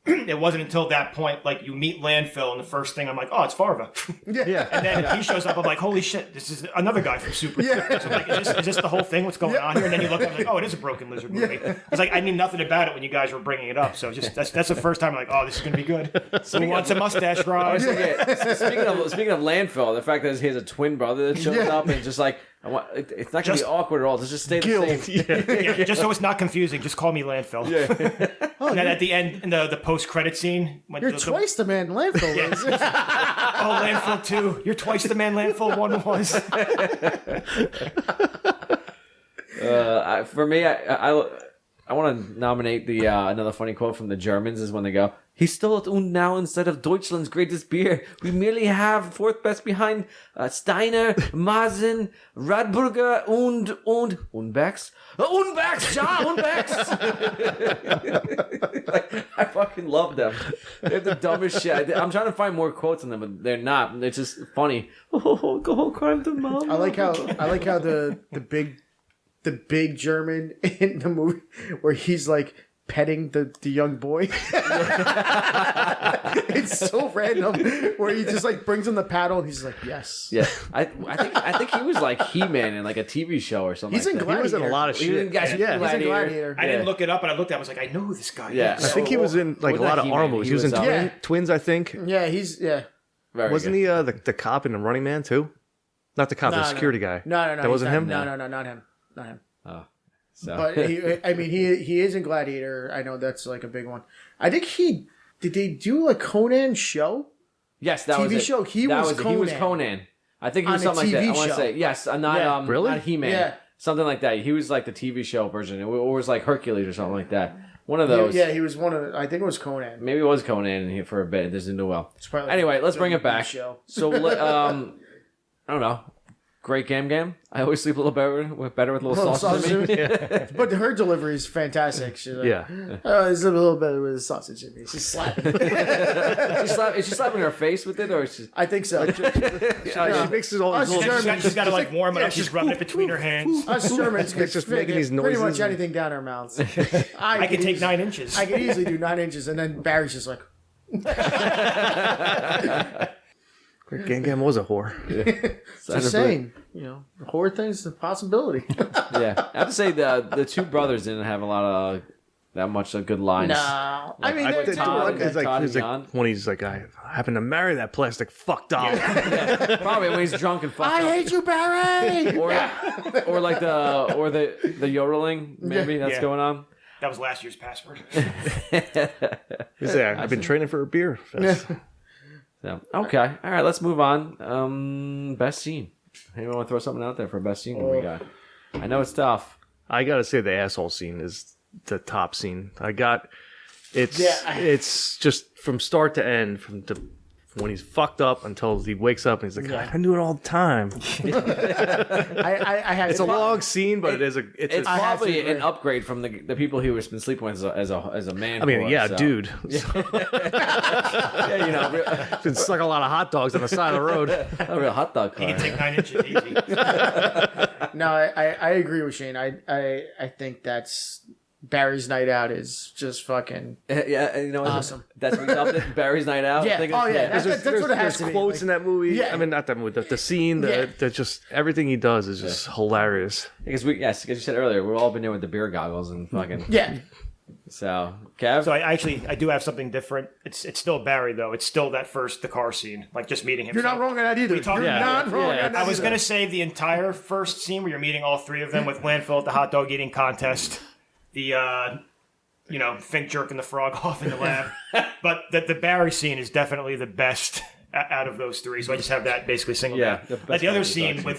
it wasn't until that point, like, you meet Landfill, and the first thing I'm like, oh, it's Farva. Yeah. And then he shows up, I'm like, holy shit, this is another guy from Super. Yeah. So I'm like, is this the whole thing? What's going on here? And then you look up, like, oh, it is a Broken Lizard movie. I was like, I knew nothing about it when you guys were bringing it up. So just that's the first time I'm like, oh, this is going to be good. Who wants a mustache ride? Speaking of Landfill, the fact that he has a twin brother that shows up and just like, it's not going to be awkward at all. Just stay the same. Yeah, just so it's not confusing, just call me Landfill. Yeah. And then at the end, in the post-credit scene... when You're twice the man Landfill is. Oh, Landfill 2. You're twice the man Landfill 1 was. For me, I want to nominate the another funny quote from the Germans is when they go, "He stole it und now instead of Deutschland's greatest beer, we merely have fourth best behind Steiner, Mazen, Radburger und Unbecks. Unbecks, ja, Unbecks." Like, I fucking love them. They're the dumbest shit. I'm trying to find more quotes on them, but they're not. It's just funny. Oh, go crime to mom. I like how the big German in the movie where he's like petting the young boy. It's so random where he just like brings him the paddle and he's like, yes. Yeah, I think he was like He-Man in like a TV show or something. He's in He was in a lot of He was shit. in He's in Gladiator. I didn't look it up, but I looked at it. I was like, I know who this guy Yeah. is. I think he was in like a Wasn't lot that of He-Man? horror movies. He was in Yeah. Twins, I think. Yeah, he's Very Wasn't good. he the cop in The Running Man too? Not the cop, the security guy. No. That wasn't him? No, not him. Not him. Oh, so. But he is in Gladiator. I know that's like a big one. I think did they do a Conan show? Yes, that TV was it. show. He That was it. He was Conan. Conan. I think he was On a something like that. TV I want to show. say yes. Not Yeah. Really? Not He-Man. Yeah. Something like that. He was like the TV show version, or was like Hercules or something like that. One of those. Yeah, he was one of. I think it was Conan. Maybe it was Conan here for a bit. It doesn't do well. It's probably like Anyway, let's a bring it WWE back. show. So I don't know. Great game. I always sleep a little better with a little sausage in me. But her delivery is fantastic. She's like, Yeah. oh, it's a little bit with the sausage in me. She's slapping. Is she slapping her face with it, or is she? I think so. She mixes all Us these little... Germans- She's got to like warm it up. She's rubbing it between her hands. Us Germans can just fit making these pretty much noises. anything down our mouths. I can take 9 inches. I can easily do 9 inches, and then Barry's just like, Great Game was a whore. just saying, the horror thing's a possibility. Yeah, I have to say the two brothers didn't have a lot of that much good lines. No, I mean, I they're think Todd- it's like, Todd he's and like Jan. when he's like, I happen to marry that plastic fuck doll. Probably when he's drunk and fucked I up. hate you, Barry. or like the yodeling maybe that's Yeah. going on. That was last year's password. He's like, I've been training for a beer fest. So okay, all right, let's move on. Best scene. Anyone want to throw something out there for best scene? What we got? I know it's tough. I gotta say the asshole scene is the top scene. It's just from start to end, from when he's fucked up until he wakes up and he's like, I do it all the time. I had It's a long scene, but it's It's I have to probably agree. an upgrade from the people he was been sleeping with as a man. I mean, whore, yeah, so. dude. Yeah, Been stuck a lot of hot dogs on the side of the road. a real hot dog You car. can take 9 inches easy. No, I agree with Shane. I think that's Barry's night out is just fucking Yeah, you know, awesome. That's what we called it. Barry's night out. Yeah. I think it's- Oh, yeah. That's what it has There's to be. quotes in that movie. Yeah. I mean, not that movie. The scene, Yeah. the just everything he does is just hilarious. Because because you said earlier, we've all been there with the beer goggles and fucking. Yeah. So, Kev. So I do have something different. It's still Barry though. It's still the car scene, like just meeting him. You're not wrong on that either. We talked- You're Yeah. not wrong Yeah. on that I was either. gonna say the entire first scene where you're meeting all three of them with Landfill at the hot dog eating contest, the Fink jerking the frog off in the lab, but the Barry scene is definitely the best out of those three. So I just have that basically singled Yeah, out. the best Like the other part is scene actually-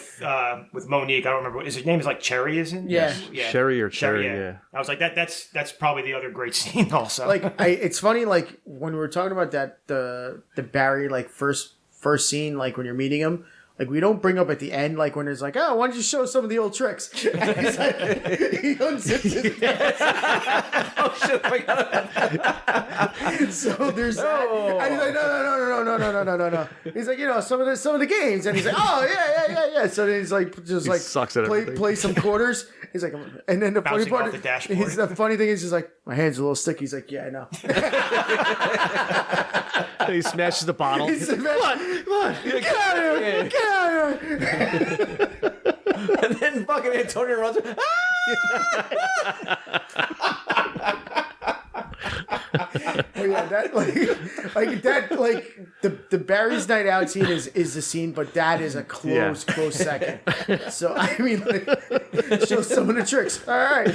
with Monique, I don't remember. His name is like Cherry, isn't? Yeah. Sherry or Cherry, yeah. I was like that's probably the other great scene also. It's funny, like when we were talking about that the Barry like first scene, like when you're meeting him, Like, we don't bring up at the end, like, when it's like, oh, why don't you show some of the old tricks? And he's like, he unzips his pants. Oh, shit, I forgot about that. So there's that. And he's like, no. He's like, some of the games. And he's like, oh, yeah. So then he's like, sucks at everything. play some quarters. He's like, and then the funny Bouncing part, off the dashboard. the funny thing is, he's like, my hand's a little sticky. He's like, yeah, I know. He smashes the bottle. Come on, get out of here, get out of here. And then fucking Antonio runs. Oh yeah, that the Barry's night out scene is the scene, but that is a close second. So I mean, show some of the tricks. All right.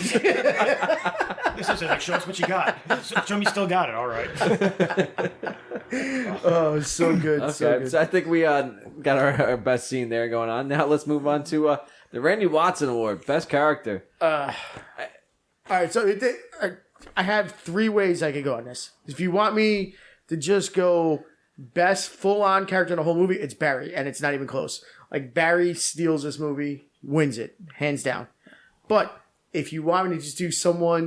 This is like, show us what you got. Show me you still got it. All right. Oh, so good. Okay, So good. so I think we got our best scene there going on. Now let's move on to the Randy Watson Award, Best Character. All right, so I have 3 ways I could go on this. If you want me to just go best full-on character in the whole movie, it's Barry, and it's not even close. Like, Barry steals this movie, wins it, hands down. But if you want me to just do somewhat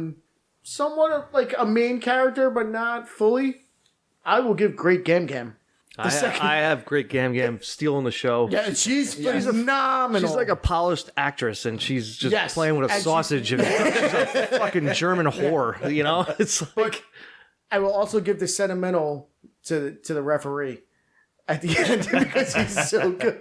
of like a main character, but not fully, I will give Great Gam Gam. I have Great Gam Gam stealing the show. Yeah, she's phenomenal. She's like a polished actress, and she's just playing with a and sausage, and she's a fucking German whore. It's like. But I will also give the sentimental to the referee at the end because he's so good.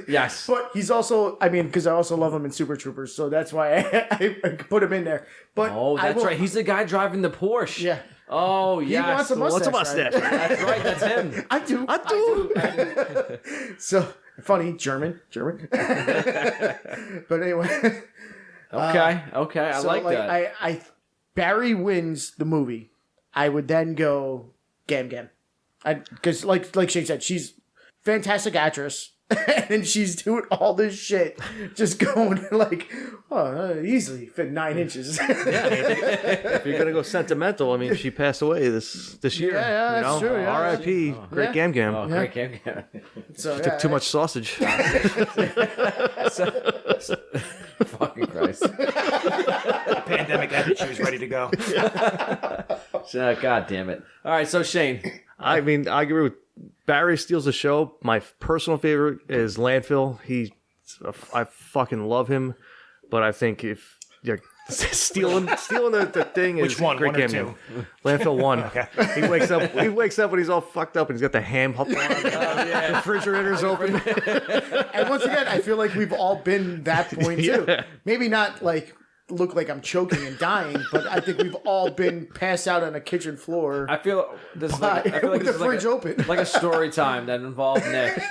Yes. But he's also, because I also love him in Super Troopers, so that's why I put him in there. But That's right. He's the guy driving the Porsche. Yeah. Oh, He yeah. wants a mustache. Right? That's right. That's him. I do. So funny, German. But anyway. Okay. I like that. Barry wins the movie. I would then go Gam Gam. Because like Shane said, she's fantastic actress. And she's doing all this shit, just going like, easily fit 9 inches. If you're gonna go sentimental, she passed away this year. Yeah, that's true. Yeah. R.I.P. Great Gam Gam. Oh, Great Gam Gam. So, Took too much sausage. Fucking Christ. Pandemic ended. She was ready to go. God damn it. All right, so Shane. I agree with Barry steals the show. My personal favorite is Landfill. I fucking love him, but I think if you're stealing the thing Which is one? Great 1 or Gam 2? Gam. Landfill 1. Okay. He wakes up when he's all fucked up and he's got the ham up on. The refrigerator's open. And once again, I feel like we've all been that point too. Yeah. Maybe not like look like I'm choking and dying, but I think we've all been passed out on a kitchen floor. I feel this is with the fridge open. Like a story time that involved Nick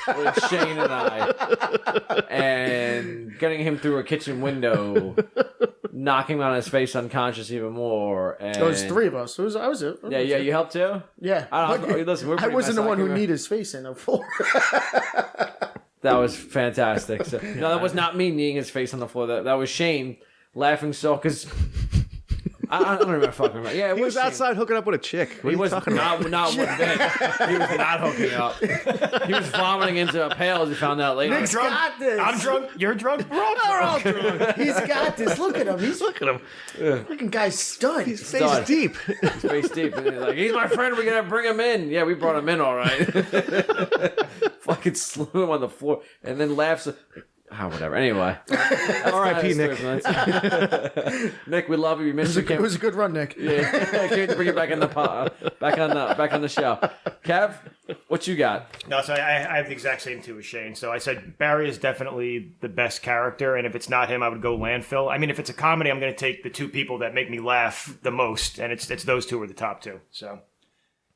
with Shane and I, and getting him through a kitchen window, knocking him on his face unconscious even more. And It was 3 of us. I was it. Yeah, you helped too. Yeah. I don't know. Listen, we're I pretty wasn't the one who massacred. need his face in the floor. That was fantastic. So, no, that was not me kneeing his face on the floor. That was Shane laughing so because I don't remember fucking about. Yeah, He was outside hooking up with a chick. What He are you was talking about? not one bit. He was not hooking up. He was vomiting into a pail, as we found out later. Nick's got this. I'm drunk. You're drunk. We're all drunk. He's got this. Look at him. Look at him. Fucking guy's stunned. He's face deep. He's face deep. And he's like, he's my friend. We're gonna bring him in. Yeah, we brought him in, all right. Fucking slew him on the floor, and then laughs. Whatever. Anyway, R.I.P. Nick. Nick, we love you. We miss you. It was a good run, Nick. Yeah, can't wait to bring you back in the back on the show. Kev, what you got? No, so I have the exact same two as Shane. So I said Barry is definitely the best character, and if it's not him, I would go Landfill. If it's a comedy, I'm going to take the 2 people that make me laugh the most, and it's those 2 are the top 2. So,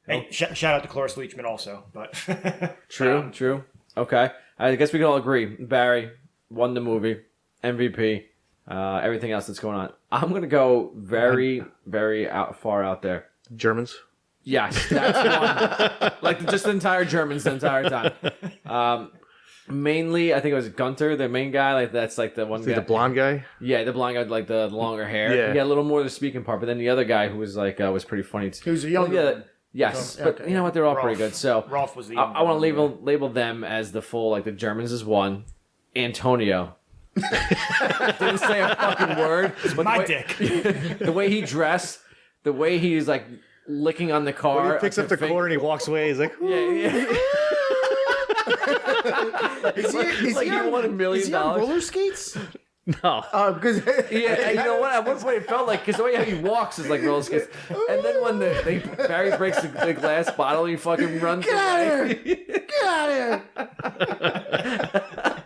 hey, shout out to Cloris Leachman also, but True. Okay, I guess we can all agree. Barry won the movie, MVP. Everything else that's going on. I'm gonna go very, very far out there. Germans. Yes, that's one. Like just the entire Germans the entire time. Mainly, I think it was Gunter, the main guy. Like that's like the one guy, The blonde guy. Yeah, the blonde guy with like the longer hair. Yeah. He had a little more of the speaking part, but then the other guy who was like was pretty funny too. He was a younger one. Yes, So, but okay, you know what? They're all pretty Rolf. good. So Rolf was the. I want to label them as the full, like the Germans as one. Antonio. Didn't say a fucking word. But my dick. The way he dressed, the way he's like licking on the car. When he picks up the fake- corner and he walks away, he's like, Yeah. Is Like he won $1 million. Is he on roller skates? no. Because Yeah, you know what? At one point it felt like, because the way he walks is like roller skates. And then when Barry breaks the glass bottle, he fucking runs Get out away. of here! Get out of here!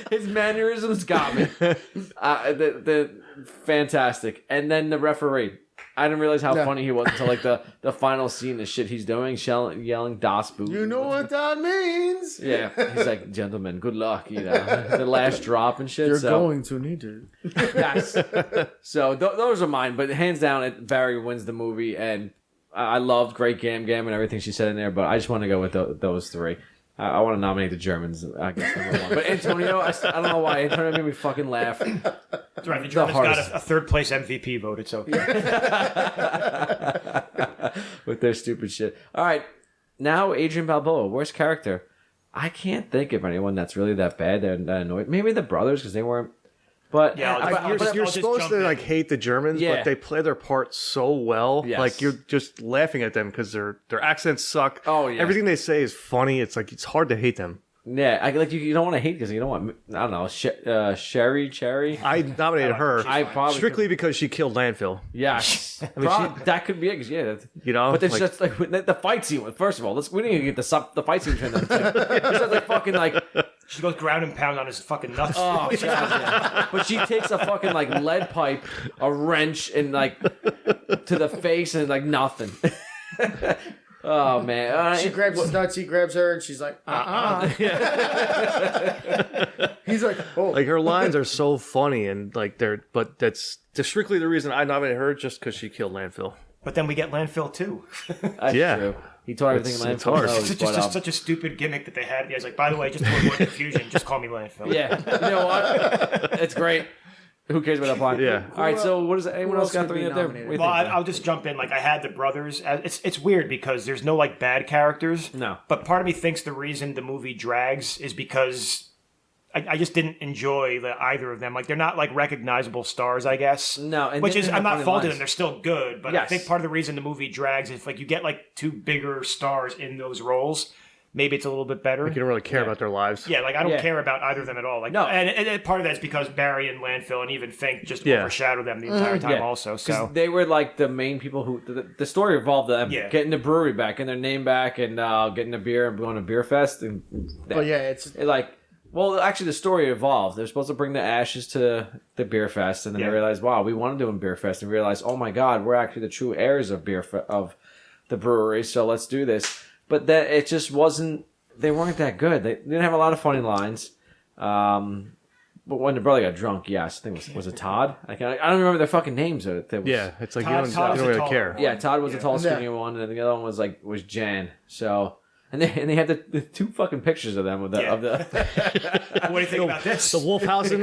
His mannerisms got me. The fantastic. And then the referee. I didn't realize how funny he was until like the final scene, the shit he's doing, yelling Das Boot. You know what that means? Yeah, he's like, gentlemen, good luck. You know, the last drop and shit. You're so. going to need to. Yes. So those are mine, but hands down, Barry wins the movie, and I loved Great Gam Gam and everything she said in there. But I just want to go with those three. I want to nominate the Germans. I guess number one. But Antonio, I don't know why Antonio made me fucking laugh. That's right. The Germans got a third place MVP voted. So With their stupid shit. All right, now Adrian Balboa, worst character. I can't think of anyone that's really that bad that annoyed. Maybe the brothers because they weren't. But Yeah, I'll just- You're I'll just supposed jump to in. like hate the Germans, Yeah. but they play their part so well. Yes. Like you're just laughing at them because their accents suck. Oh, yeah. Everything they say is funny. It's like it's hard to hate them. yeah, I like you don't want to hate because you don't want. I don't know. Sherry Cherry. I nominated her I probably strictly because she killed Landfill. Yes, mean, that could be it. 'Cause, yeah, You know, but it's like- just like the fight scene. First of all, we didn't even get the fight scene turned on. It's just like fucking like she goes ground and pound on his fucking nuts. oh god, yeah. But she takes a fucking like lead pipe, a wrench, and like to the face and like nothing. Oh man, She grabs his nuts, he grabs her, and she's like, He's like, oh. like her lines are so funny and like but that's strictly the reason I nominated her just because she killed Landfill. But then we get landfill too. That's Yeah. true. He taught everything in It's landfill. hard. knows, It's but, just such a stupid gimmick that they had. He was like, by the way, just to avoid confusion, just call me landfill. yeah, you know what? It's great. Who cares about that line? Yeah. All right. So what is anyone else got could three be up there? nominated? What do you Well, think, man? I'll just jump in. Like I had the brothers. It's weird because there's no like bad characters. No. But part of me thinks the reason the movie drags is because I just didn't enjoy either of them. Like they're not like recognizable stars, I guess. No, and which they is didn't I'm have not funny faulting lines. them. They're still good, but I Yes. think part of the reason the movie drags is like you get like two bigger stars in those roles. Maybe it's a little bit better. You don't really care about their lives. Yeah, like I don't Yeah. care about either of them at all. Like No. and part of that is because Barry and Landfill and even Fink just Yeah. overshadow them the entire time. Yeah. Also, 'Cause so they were like the main people who the story revolved them Yeah. getting the brewery back and their name back and getting the beer and going to Beerfest and But yeah, it's well actually the story evolved. They're supposed to bring the ashes to the Beerfest and then Yeah. they realized wow we want to do in Beerfest and realized oh my god we're actually the true heirs of of the brewery so let's do this. But that it just wasn't. They weren't that good. They didn't have a lot of funny lines. But when the brother got drunk, yes, I think was it Todd? I don't remember their fucking names. Yeah, it's like Todd- you Todd don't is a really tall care. one. Yeah, Todd was the tall, skinny Yeah. one, and the other one was Jan. So, and they had the two fucking pictures of them of the Yeah. of the. what do you think about this? The Wolfhausen.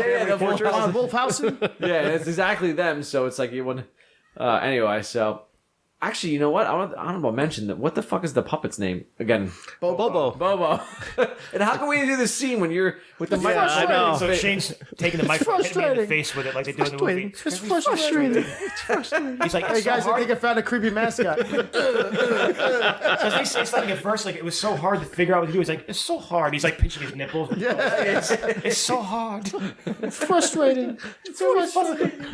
Yeah, the Fortress. Wolfhausen. yeah, it's exactly them. So it's like you want. Anyway, so actually, you know what? I want honorable mention that. What the fuck is the puppet's name again? Bobo. Bobo. And how can we do this scene when you're with the It's microphone? frustrating. I know. So Shane's taking the microphone, hitting me in the frustrating. face with it like they do in the movie. It's frustrating. It's frustrating. He's like, Hey it's so guys, I hard. think I found a creepy mascot. Because they say something at first, like it was so hard to figure out what to do. He's like, it's so hard. He's like pinching his nipples. It's so hard. It's frustrating. It's frustrating.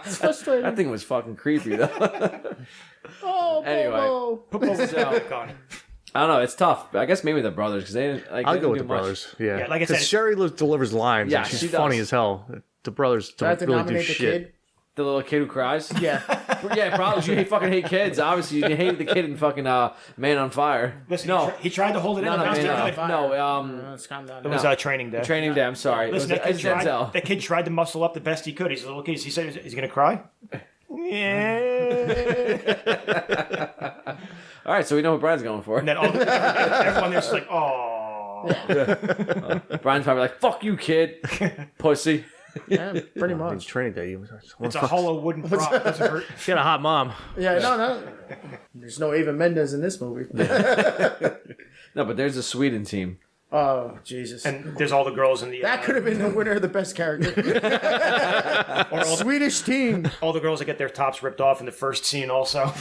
It's frustrating. That thing was fucking creepy though. Oh, Anyway. Bobo. Put both So- back on. I don't know. It's tough. I guess maybe the brothers because they didn't. Like, I'll they go didn't with the do much. brothers. Yeah, Yeah, like I 'Cause said- Sherry delivers lines. Yeah, and she's she funny does. as hell. The brothers Do I have don't to really do nominate the shit. kid? The little kid who cries. Yeah. Yeah, probably. You fucking hate kids. Obviously, you hated the kid in fucking Man on Fire. Listen, no, he tried to hold it in. no, but no, it was man, too good. no. Let's calm down. It was training day. Training Day. I'm sorry. Listen, It was Denzel. that kid tried to muscle up the best he could. He's a little kid. He said he's going to cry. Yeah. All right, so we know what Brian's going for. And then everyone there's just like, oh. Brian's probably like, "Fuck you, kid, pussy." Yeah, pretty In much. training day, It's a hollow wooden prop. Doesn't hurt. She had a hot mom. Yeah, no. There's no Ava Mendes in this movie. No, but there's a Sweden team. Oh, Jesus. And there's all the girls in the. That could have been the winner of the best character. or all, Swedish team. all the girls that get their tops ripped off in the first scene, also.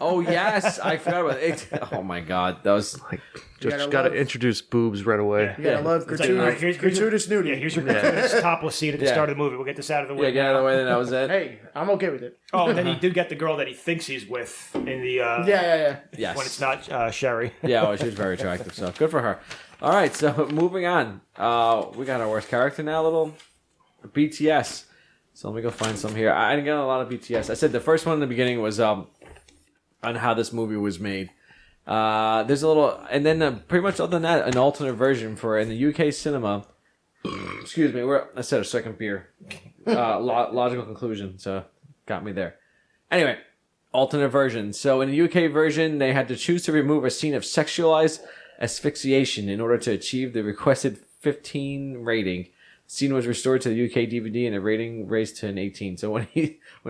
Oh yes, I forgot about it. Oh my god, that was Like, just gotta got to love- introduce boobs right away. You gotta love It's like, all right, gratuitous nudity. Yeah, here's your gratuitous topless scene at the start of the movie. We'll get this out of the way. yeah. Get out of the way. Then that was it. Hey, I'm okay with it. Oh, and then he did get the girl that he thinks he's with in the. Yeah. Yes. When it's not Sherry. Yeah, well, she was very attractive, so good for her. All right, so moving on. We got our worst character now, little BTS. So let me go find some here. I didn't get a lot of BTS. I said the first one in the beginning was on how this movie was made. There's a little, and then pretty much other than that, an alternate version for in the UK cinema. Excuse me, I said a second beer. Logical conclusion, so got me there. Anyway, alternate version. So in the UK version, they had to choose to remove a scene of sexualized asphyxiation in order to achieve the requested 15 rating. The scene was restored to the UK DVD and the rating raised to an 18. So when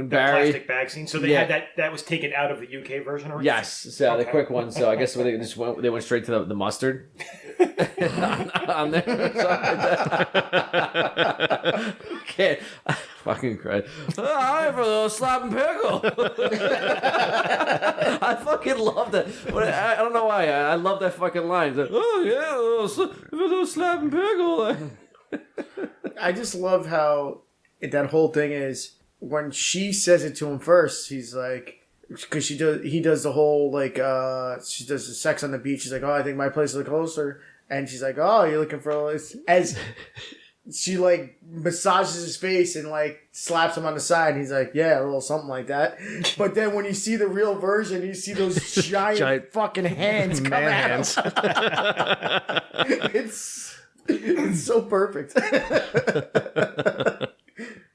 Barry, Plastic bag scene. So they had that was taken out of the UK version already? yes, so the Okay. quick one. So I guess they went straight to the mustard on there. Can't I fucking cried. I'm for a little slap and pickle. I fucking love that. I don't know why. I love that fucking line. It's like, oh yeah, a little slap and pickle. I just love how that whole thing is when she says it to him first. He's like, because he does the whole like, she does the sex on the beach. She's like, oh, I think my place is closer, and she's like, oh, you're looking for as she like massages his face and like slaps him on the side. And he's like, yeah, a little something like that. But then when you see the real version, you see those giant fucking hands come Man out. hands. It's so perfect.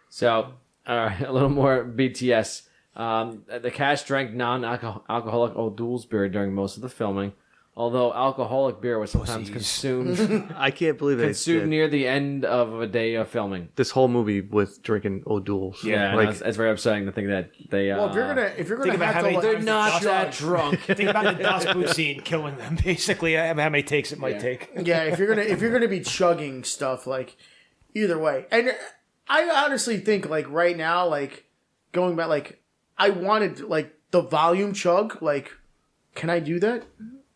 So, a little more BTS. The cast drank non-alcoholic O'Doul's beer during most of the filming, although alcoholic beer was sometimes consumed I can't believe it. near the end of a day of filming. This whole movie with drinking O'Doul's. Yeah, like it's very upsetting to think that they. Well, if you're gonna Think about have how to, many they're times not that drunk. Think about the Das Boot scene killing them, basically. How many takes it might take. yeah, if you're gonna be chugging stuff, like either way, and I honestly think like right now, like going back, like I wanted like the volume chug, like can I do that?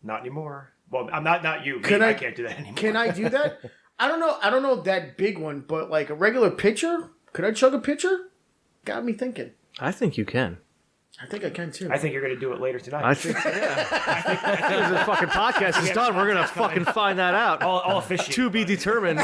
Not anymore. Well, I'm not you. I I can't do that anymore. Can I do that? I don't know that big one, but like a regular pitcher, could I chug a pitcher? Got me thinking. I think you can. I think I can too. I think you're going to do it later tonight. I think. As the fucking podcast is done, we're gonna fucking find that out. I'll officiate. To be determined.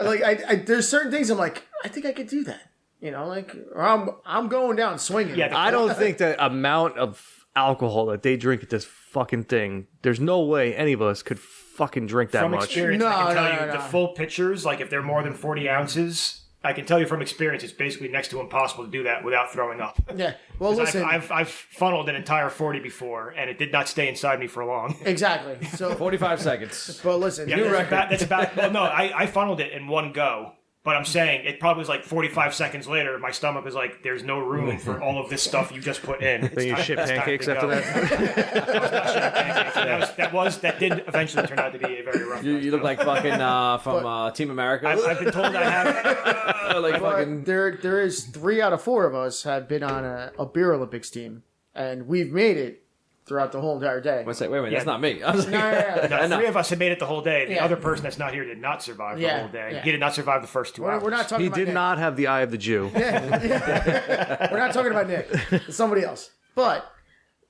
Like there's certain things I'm like, I think I could do that. You know, like or I'm going down swinging. Yeah, I don't think the amount of alcohol that they drink at this fucking thing. There's no way any of us could fucking drink that from much. experience, I can No, tell no, you no. the full pitchers, like if they're more than 40 ounces, I can tell you from experience, it's basically next to impossible to do that without throwing up. Yeah. Well, listen. I've funneled an entire 40 before, and it did not stay inside me for long. Exactly. So, 45 seconds. but listen. Yeah, that's about. Well, no, I funneled it in one go. But I'm saying it probably was like 45 seconds later. My stomach was like, "There's no room for all of this stuff you just put in." Then you shit It's time pancakes to after go. that. I was not shitting pancakes. That did eventually turn out to be a very rough. You look like fucking from Team America. I've been told I have. like But fucking. there is 3 out of 4 of us have been on a beer Olympics team, and we've made it throughout the whole entire day. Wait a minute, that's Yeah. not me. I was like, No. No, 3 of us have made it the whole day. The Yeah. other person that's not here did not survive the Yeah, whole day. yeah. He did not survive the first 2 hours. We're not talking He about did Nick. not have the eye of the Jew. We're not talking about Nick. It's somebody else. But,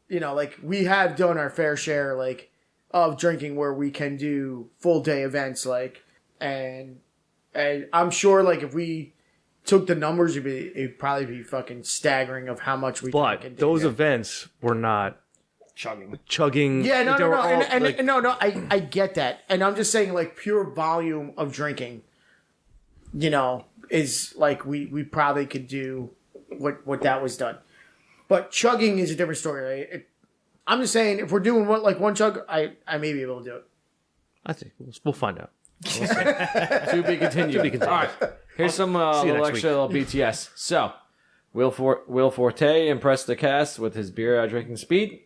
you know, like, we have done our fair share, like, of drinking where we can do full day events, like, and I'm sure, like, if we took the numbers, it'd probably be fucking staggering of how much we drank a But day. those events were not chugging. chugging. Yeah, no, They no, were no, all, and like- no, I get that, and I'm just saying, like, pure volume of drinking, you know, is like we probably could do what that was done, but chugging is a different story. Right? I'm just saying, if we're doing one chug, I may be able to do it. I think we'll find out. To be continued. All right. Here's some you little next extra little BTS. So, Will Forte impressed the cast with his beer drinking speed.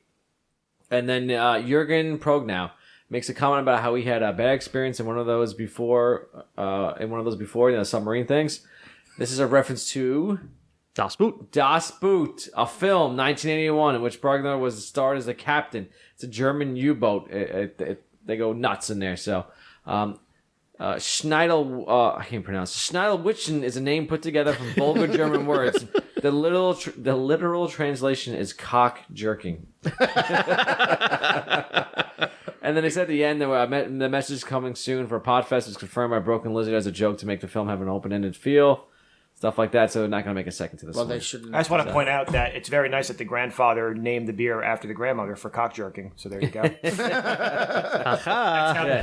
And then Jürgen Prognau makes a comment about how he had a bad experience in one of those before, submarine things. This is a reference to Das Boot. Das Boot, a film, 1981, in which Prognau was starred as the captain. It's a German U-boat. They go nuts in there. So, Schneidel, I can't pronounce it. Schneidel-Wichten is a name put together from vulgar German words. The literal translation is cock jerking. And then they said at the end that the message coming soon for Podfest was confirmed by Broken Lizard as a joke to make the film have an open-ended feel. Stuff like that, so they're not going to make a second to this one. They shouldn't. I just want to point out that it's very nice that the grandfather named the beer after the grandmother for cock jerking. So there you go. That's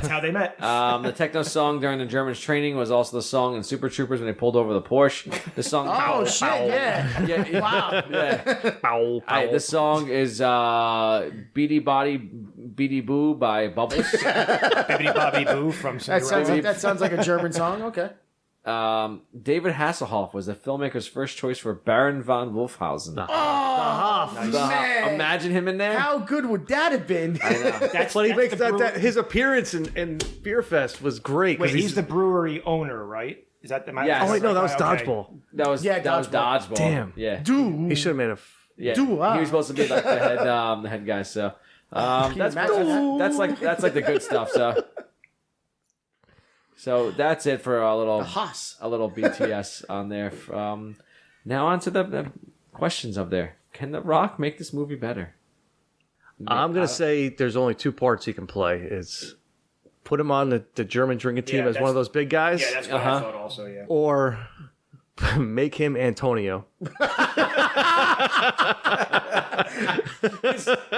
how they met. The techno song during the Germans' training was also the song in Super Troopers when they pulled over the Porsche. The song. Oh shit! Yeah. Wow. Yeah. This song is "Beady Body Beady Boo" by Bubbles. Bibbidi Bobbidi Boo from Cinderella. That sounds like a German song. Okay. David Hasselhoff was the filmmaker's first choice for Baron von Wolfhausen. Man. Imagine him in there. How good would that have been? I know. That's But he makes the brewer- that his appearance in Beerfest was great. 'cause Wait, he's the brewery owner, right? Is that the? Yes. Oh wait, no, that was Okay. Dodgeball. That was dodgeball. Damn. Yeah. He should have made a. Yeah. Do He was supposed to be like the head guy. So that's imagine that's like the good stuff. So that's it for a little BTS on there. Now on to the questions up there. Can The Rock make this movie better? I'm gonna say there's only two parts he can play. It's put him on the German drinking team Yeah, as one of those big guys, Yeah, that's what I thought also. Yeah. or make him Antonio.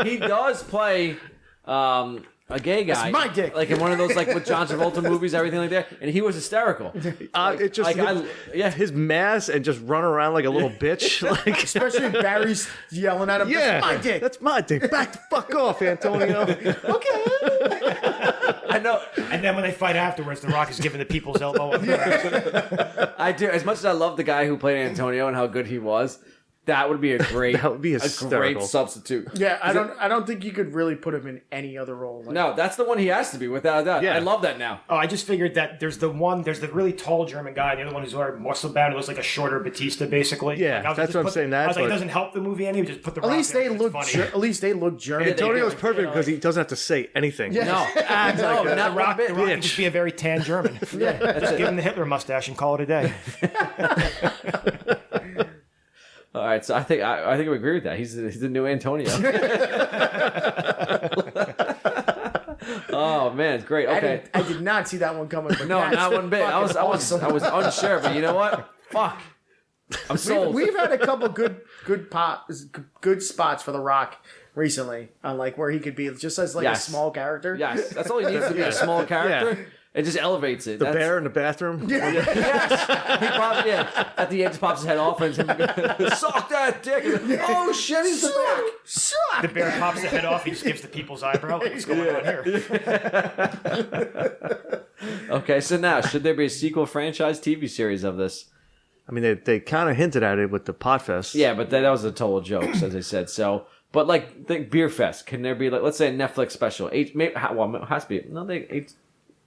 He does play a gay guy. That's my dick. Like in one of those like with John Travolta movies, everything like that. And he was hysterical. It just his mask and just run around like a little bitch. Like Especially if Barry's yelling at him. yeah, That's my dick. That's my dick. Back the fuck off, Antonio. Okay. I know. And then when they fight afterwards, The Rock is giving the people's elbow. I do. As much as I love the guy who played Antonio and how good he was, that would be a great, That would be a great hysterical. substitute. Yeah, I don't think you could really put him in any other role. Like, No, that's the one he has to be, without a doubt. Yeah. I love that now. Oh, I just figured that there's the really tall German guy, and the other one who's wearing muscle bound, who looks like a shorter Batista, basically. Yeah, Like, I was that's just what I'm saying, I was like, but- it doesn't help the movie any. Just put the At Rock least there, they it's look. funny. At least they look German. Antonio's do. perfect because he doesn't have to say anything. Yeah. No, The not Rock, one the bit. Rock can just be a very tan German. Just give him the Hitler mustache and call it a day. All right, so I think we agree with that. He's the new Antonio. Oh man, it's great. Okay, I did not see that one coming. But no, that's not one bit. I was awesome. unsure, but you know what? Fuck, I'm sold. We've had a couple good spots for The Rock recently on like where he could be just as like Yes. a small character. Yes, that's all he needs to be, a small character. It just elevates it. The bear in the bathroom. Yes, he probably at the end just pops his head off and suck that dick. Oh shit, he's the bear. Suck. The bear pops the head off. He just gives the people's eyebrow. What's going on here? Okay, so now should there be a sequel franchise TV series of this? I mean, they kind of hinted at it with the Podfest. Yeah, but that was a total joke, as I said. So, but like the Beerfest, can there be like, let's say a Netflix special? It has to be. No,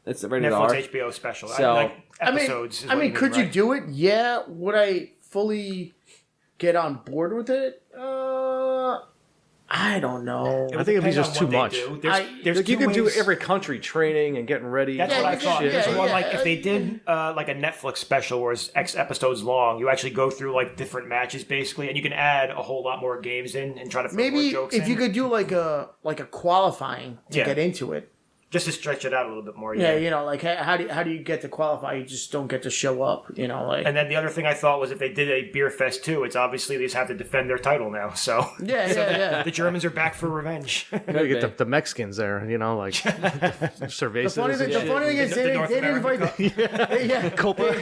it's rated R. Netflix HBO special. So- Like episodes. is I what mean, you could you right? do it? Yeah. Would I fully get on board with it? I don't know. I think it'd be Depends just on too what they much. do. There's Like you two can do ways- every country training and getting ready. That's Yeah, what I you thought. can- There's yeah, one yeah. like if they did like a Netflix special where it's X episodes long, you actually go through like different matches basically, and you can add a whole lot more games in and try to throw Maybe more jokes if in, you could do like a qualifying to Yeah. get into it. just to stretch it out a little bit more. Yeah, you know, like how do you get to qualify? You just don't get to show up. You know, like And then the other thing I thought was if they did a Beerfest 2, it's obviously they just have to defend their title now. So yeah. the Germans are back for revenge. You gotta get the Mexicans there, you know, like cervezas. The funny thing is The they North didn't American invite Copa.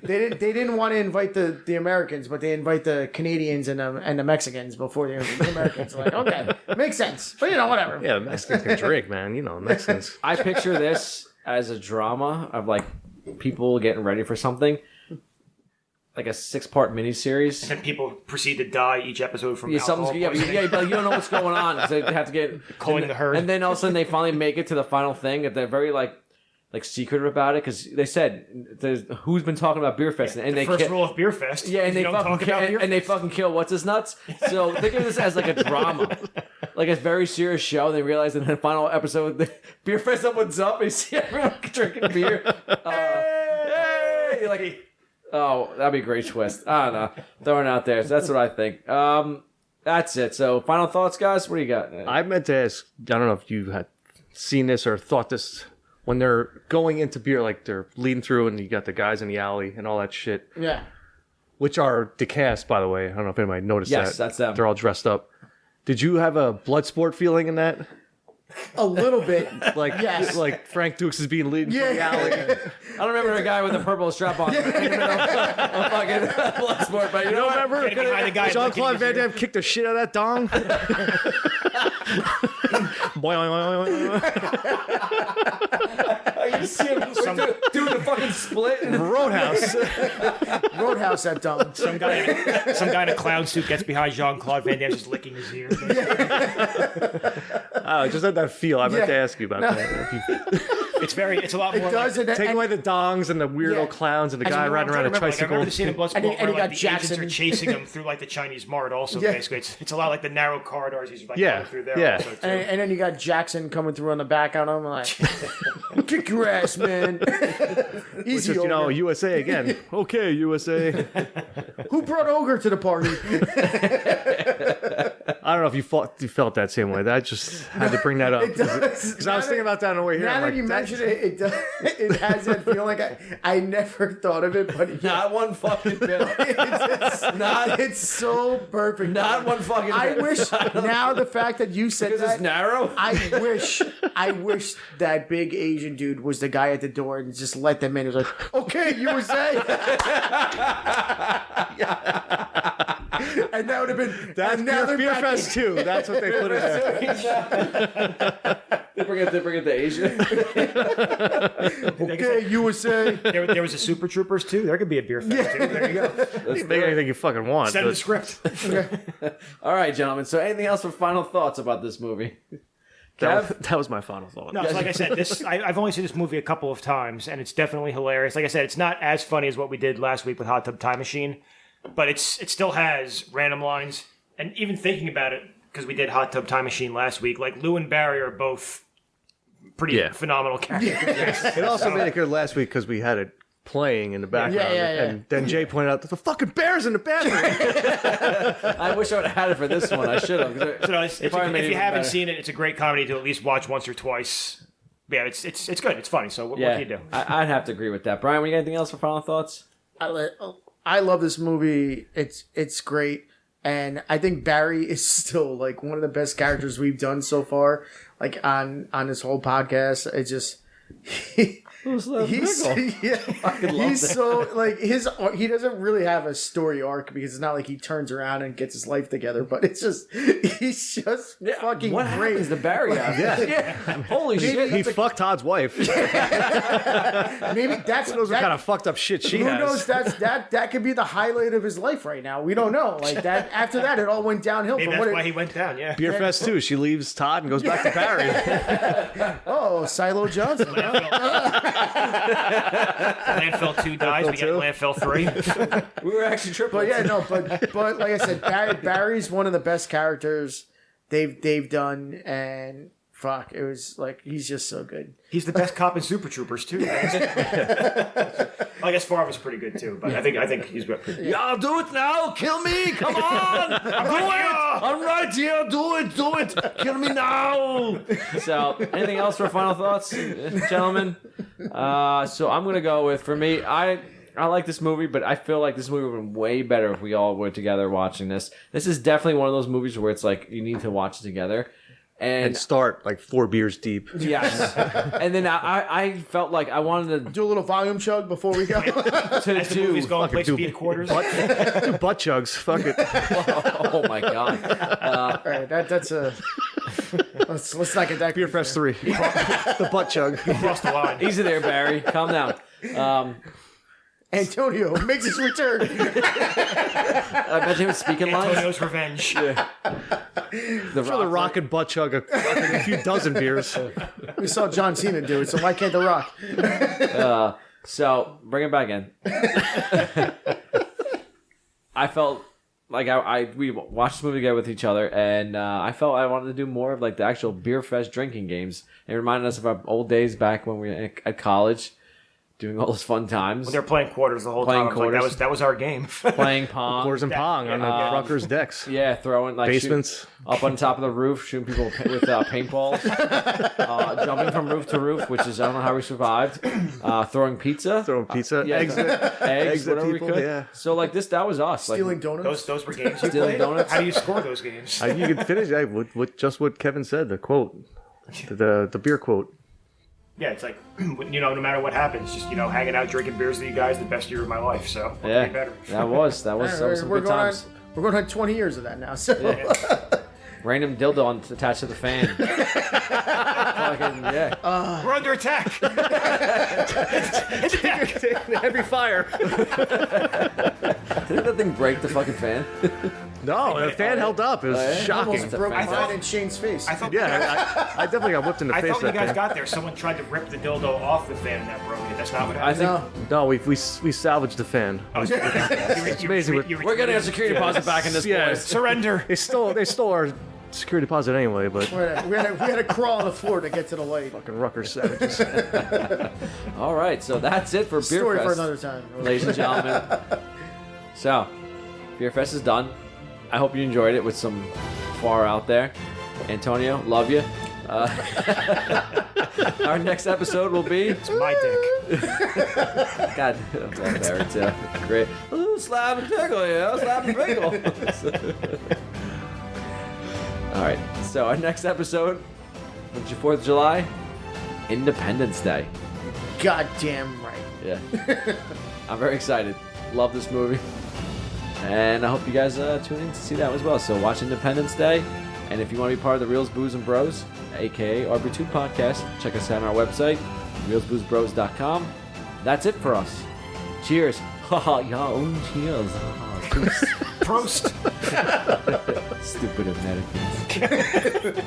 they They didn't want to invite the Americans, but they invite the Canadians and the Mexicans before they invite the Americans. Like, okay, makes sense. But whatever. Yeah, Mexicans can drink, man. Mexicans. I picture this as a drama of like people getting ready for something. Like a 6-part miniseries. And then people proceed to die each episode from alcohol but poisoning. you don't know what's going on. So they have to get... Calling the herd. And then all of a sudden they finally make it to the final thing. And they're very like secretive about it. Because they said, who's been talking about Beerfest? And The first rule of Beerfest. Yeah, and they fucking kill what's his nuts. So think of this as like a drama. Like a very serious show. And they realize in the final episode, Beerfest opens up and you see everyone drinking beer. Hey! Like... Oh, that'd be a great twist. I don't know. Throwing it out there. So that's what I think. That's it. So, final thoughts, guys? What do you got? I meant to ask, I don't know if you had seen this or thought this, when they're going into beer, like they're leading through and you got the guys in the alley and all that shit. Yeah. Which are the cast, by the way. I don't know if anybody noticed that. Yes, that's them. They're all dressed up. Did you have a blood sport feeling in that? A little bit. Like, yes. Like Frank Dukes is being leading Yeah. from the alley. I don't remember a guy with a purple strap on. In the middle of fucking blood sport, but you know what? Remember? Behind the guy Jean-Claude Van Damme kicked the shit out of that dong. Boing. You see him doing the fucking split. Roadhouse. Roadhouse that dumb. Some guy in a clown suit gets behind Jean-Claude Van Damme just licking his ear. I just had that feel. I meant to ask you about that. It's a lot more. It does. Like, Take away the dongs and the weirdo Yeah. clowns and the And guy you know riding what around I'm a trying I tricycle. remember the scene in Bloodsport And he where like, got the Jackson. agents are chasing him through like the Chinese mart. Also, Yeah. basically, it's a lot like the narrow corridors he's like Yeah. going through there. Yeah. Also, too. And then you got Jackson coming through on the back on him like, kick your ass, man. Easy. Just, Ogre. USA again. Okay, USA. Who brought Ogre to the party? I don't know if you felt that same way. I just had to bring that up. It does. Because I was thinking about that on the way here. Now I'm that like, you mention it, it has that feeling. Like I never thought of it, but Not one fucking bit. it's so perfect. Not one fucking I bit. wish now the fact that you said Because that. it's narrow. I wish that big Asian dude was the guy at the door and just let them in. It was like, okay, USA. And that would have been that's Beerfest 2. That's what they put in there. They bring it to Asia. Okay, USA. There was a Super Troopers too. There could be a beer fest too. There you go. You can make anything you fucking want. Send the but- script. All right, gentlemen. So, anything else for final thoughts about this movie? Kev? That was my final thought. No, so like I said, I've only seen this movie a couple of times, and it's definitely hilarious. Like I said, it's not as funny as what we did last week with Hot Tub Time Machine, but it still has random lines. And even thinking about it, because we did Hot Tub Time Machine last week, like Lou and Barry are both pretty phenomenal characters. It also made it good last week because we had it playing in the background. Yeah. And then Jay pointed out, there's a fucking bears in the bathroom. I wish I would have had it for this one. I should have. So no, if you haven't seen it, it's a great comedy to at least watch once or twice. But yeah, it's good. It's funny. So what can you do? I'd have to agree with that. Brian, you got anything else for final thoughts? I love this movie. It's great. And I think Barry is still like one of the best characters we've done so far, like on this whole podcast. It's just he's so like he doesn't really have a story arc because it's not like he turns around and gets his life together, but it's just he's just fucking what great. happens to Barry? Holy shit! He fucked Todd's wife. Maybe that's Those are kind of fucked up shit she who has. knows? That could be the highlight of his life right now. We don't know. Like that. After that, it all went downhill. Maybe that's why he went down. Yeah. Beerfest 2. She leaves Todd and goes back to Barry. Oh, Silo Johnson. Landfill 2 dies. We get Landfill 3. We were actually triple. But yeah, no, but like I said, Barry's one of the best characters they've done, and fuck, it was like he's just so good. He's the best cop in Super Troopers too. I guess Favre was pretty good too, but I think he's pretty good. Y'all do it now. Kill me. Come on. I'm right here. Do it. Kill me now. So, anything else for final thoughts, gentlemen? So I'm gonna go with, for me, I like this movie, but I feel like this movie would have been way better if we all were together watching this. This is definitely one of those movies where it's like you need to watch it together. And start like 4 beers deep. Yes. And then I felt like I wanted to Do a little volume chug before we go. As the movie's going, play do speed quarters. Do butt chugs. Fuck it. Oh my god. All right, that's a. Let's not get that. Beerfest 3. The butt chug. Cross the line. Easy there, Barry. Calm down. Antonio makes his return. I bet he was speaking lines. Antonio's revenge. The The Rock and butt chug a few dozen beers. We saw John Cena do it, so why can't The Rock? So bring it back in. I felt like we watched this movie together with each other, and I felt I wanted to do more of like the actual Beerfest drinking games. It reminded us of our old days back when we were at college, doing all those fun times. When they're playing quarters the whole Playing time. I was like, that was our game. Playing pong. Floors and pong on the Rutgers decks. Yeah, throwing like Basements. up on top of the roof, shooting people with paintballs, jumping from roof to roof, which is I don't know how we survived. Throwing pizza, Pizza. Eggs. eggs, at whatever people, we could. yeah. So like that was us. Stealing donuts. Those were games you Stealing played? donuts. How do you score those games? You can finish just what Kevin said. The quote. The beer quote. Yeah, it's like, no matter what happens, just, hanging out, drinking beers with you guys, the best year of my life. So, what could be better? that was some we're good going times. we're going to have 20 years of that now. So Random dildo attached to the fan. Fucking, yeah. We're under attack. Heavy fire. Didn't that thing break the fucking fan? No, the fan held up. It was shocking. almost broke I mine in Shane's face. I thought, Yeah, I definitely got whipped in the I face thought when that you guys day. got there, someone tried to rip the dildo off the fan and that broke it. That's not what I happened. think No. No, we salvaged the fan. It's amazing what- we're getting a security deposit back in this place. Surrender. They stole our security deposit anyway, but We had to crawl on the floor to get to the light. fucking Rutgers savages. All right, so that's it for Story for Beerfest, another time. ladies and gentlemen. So, Beerfest is done. I hope you enjoyed it with some far out there. Antonio, love you. Our next episode will be It's my dick. God, I'm sorry, too. Great. Ooh, slap and pickle, yeah, slap and pickle. All right, so our next episode, which is 4th of July, Independence Day. Goddamn right. Yeah. I'm very excited. Love this movie. And I hope you guys tune in to see that as well. So watch Independence Day. And if you want to be part of the Reels, Booze, and Bros, a.k.a. RB2 podcast, check us out on our website, reelsboozebros.com. That's it for us. Cheers. Haha, y'all. Cheers. Prost. Stupid Americans.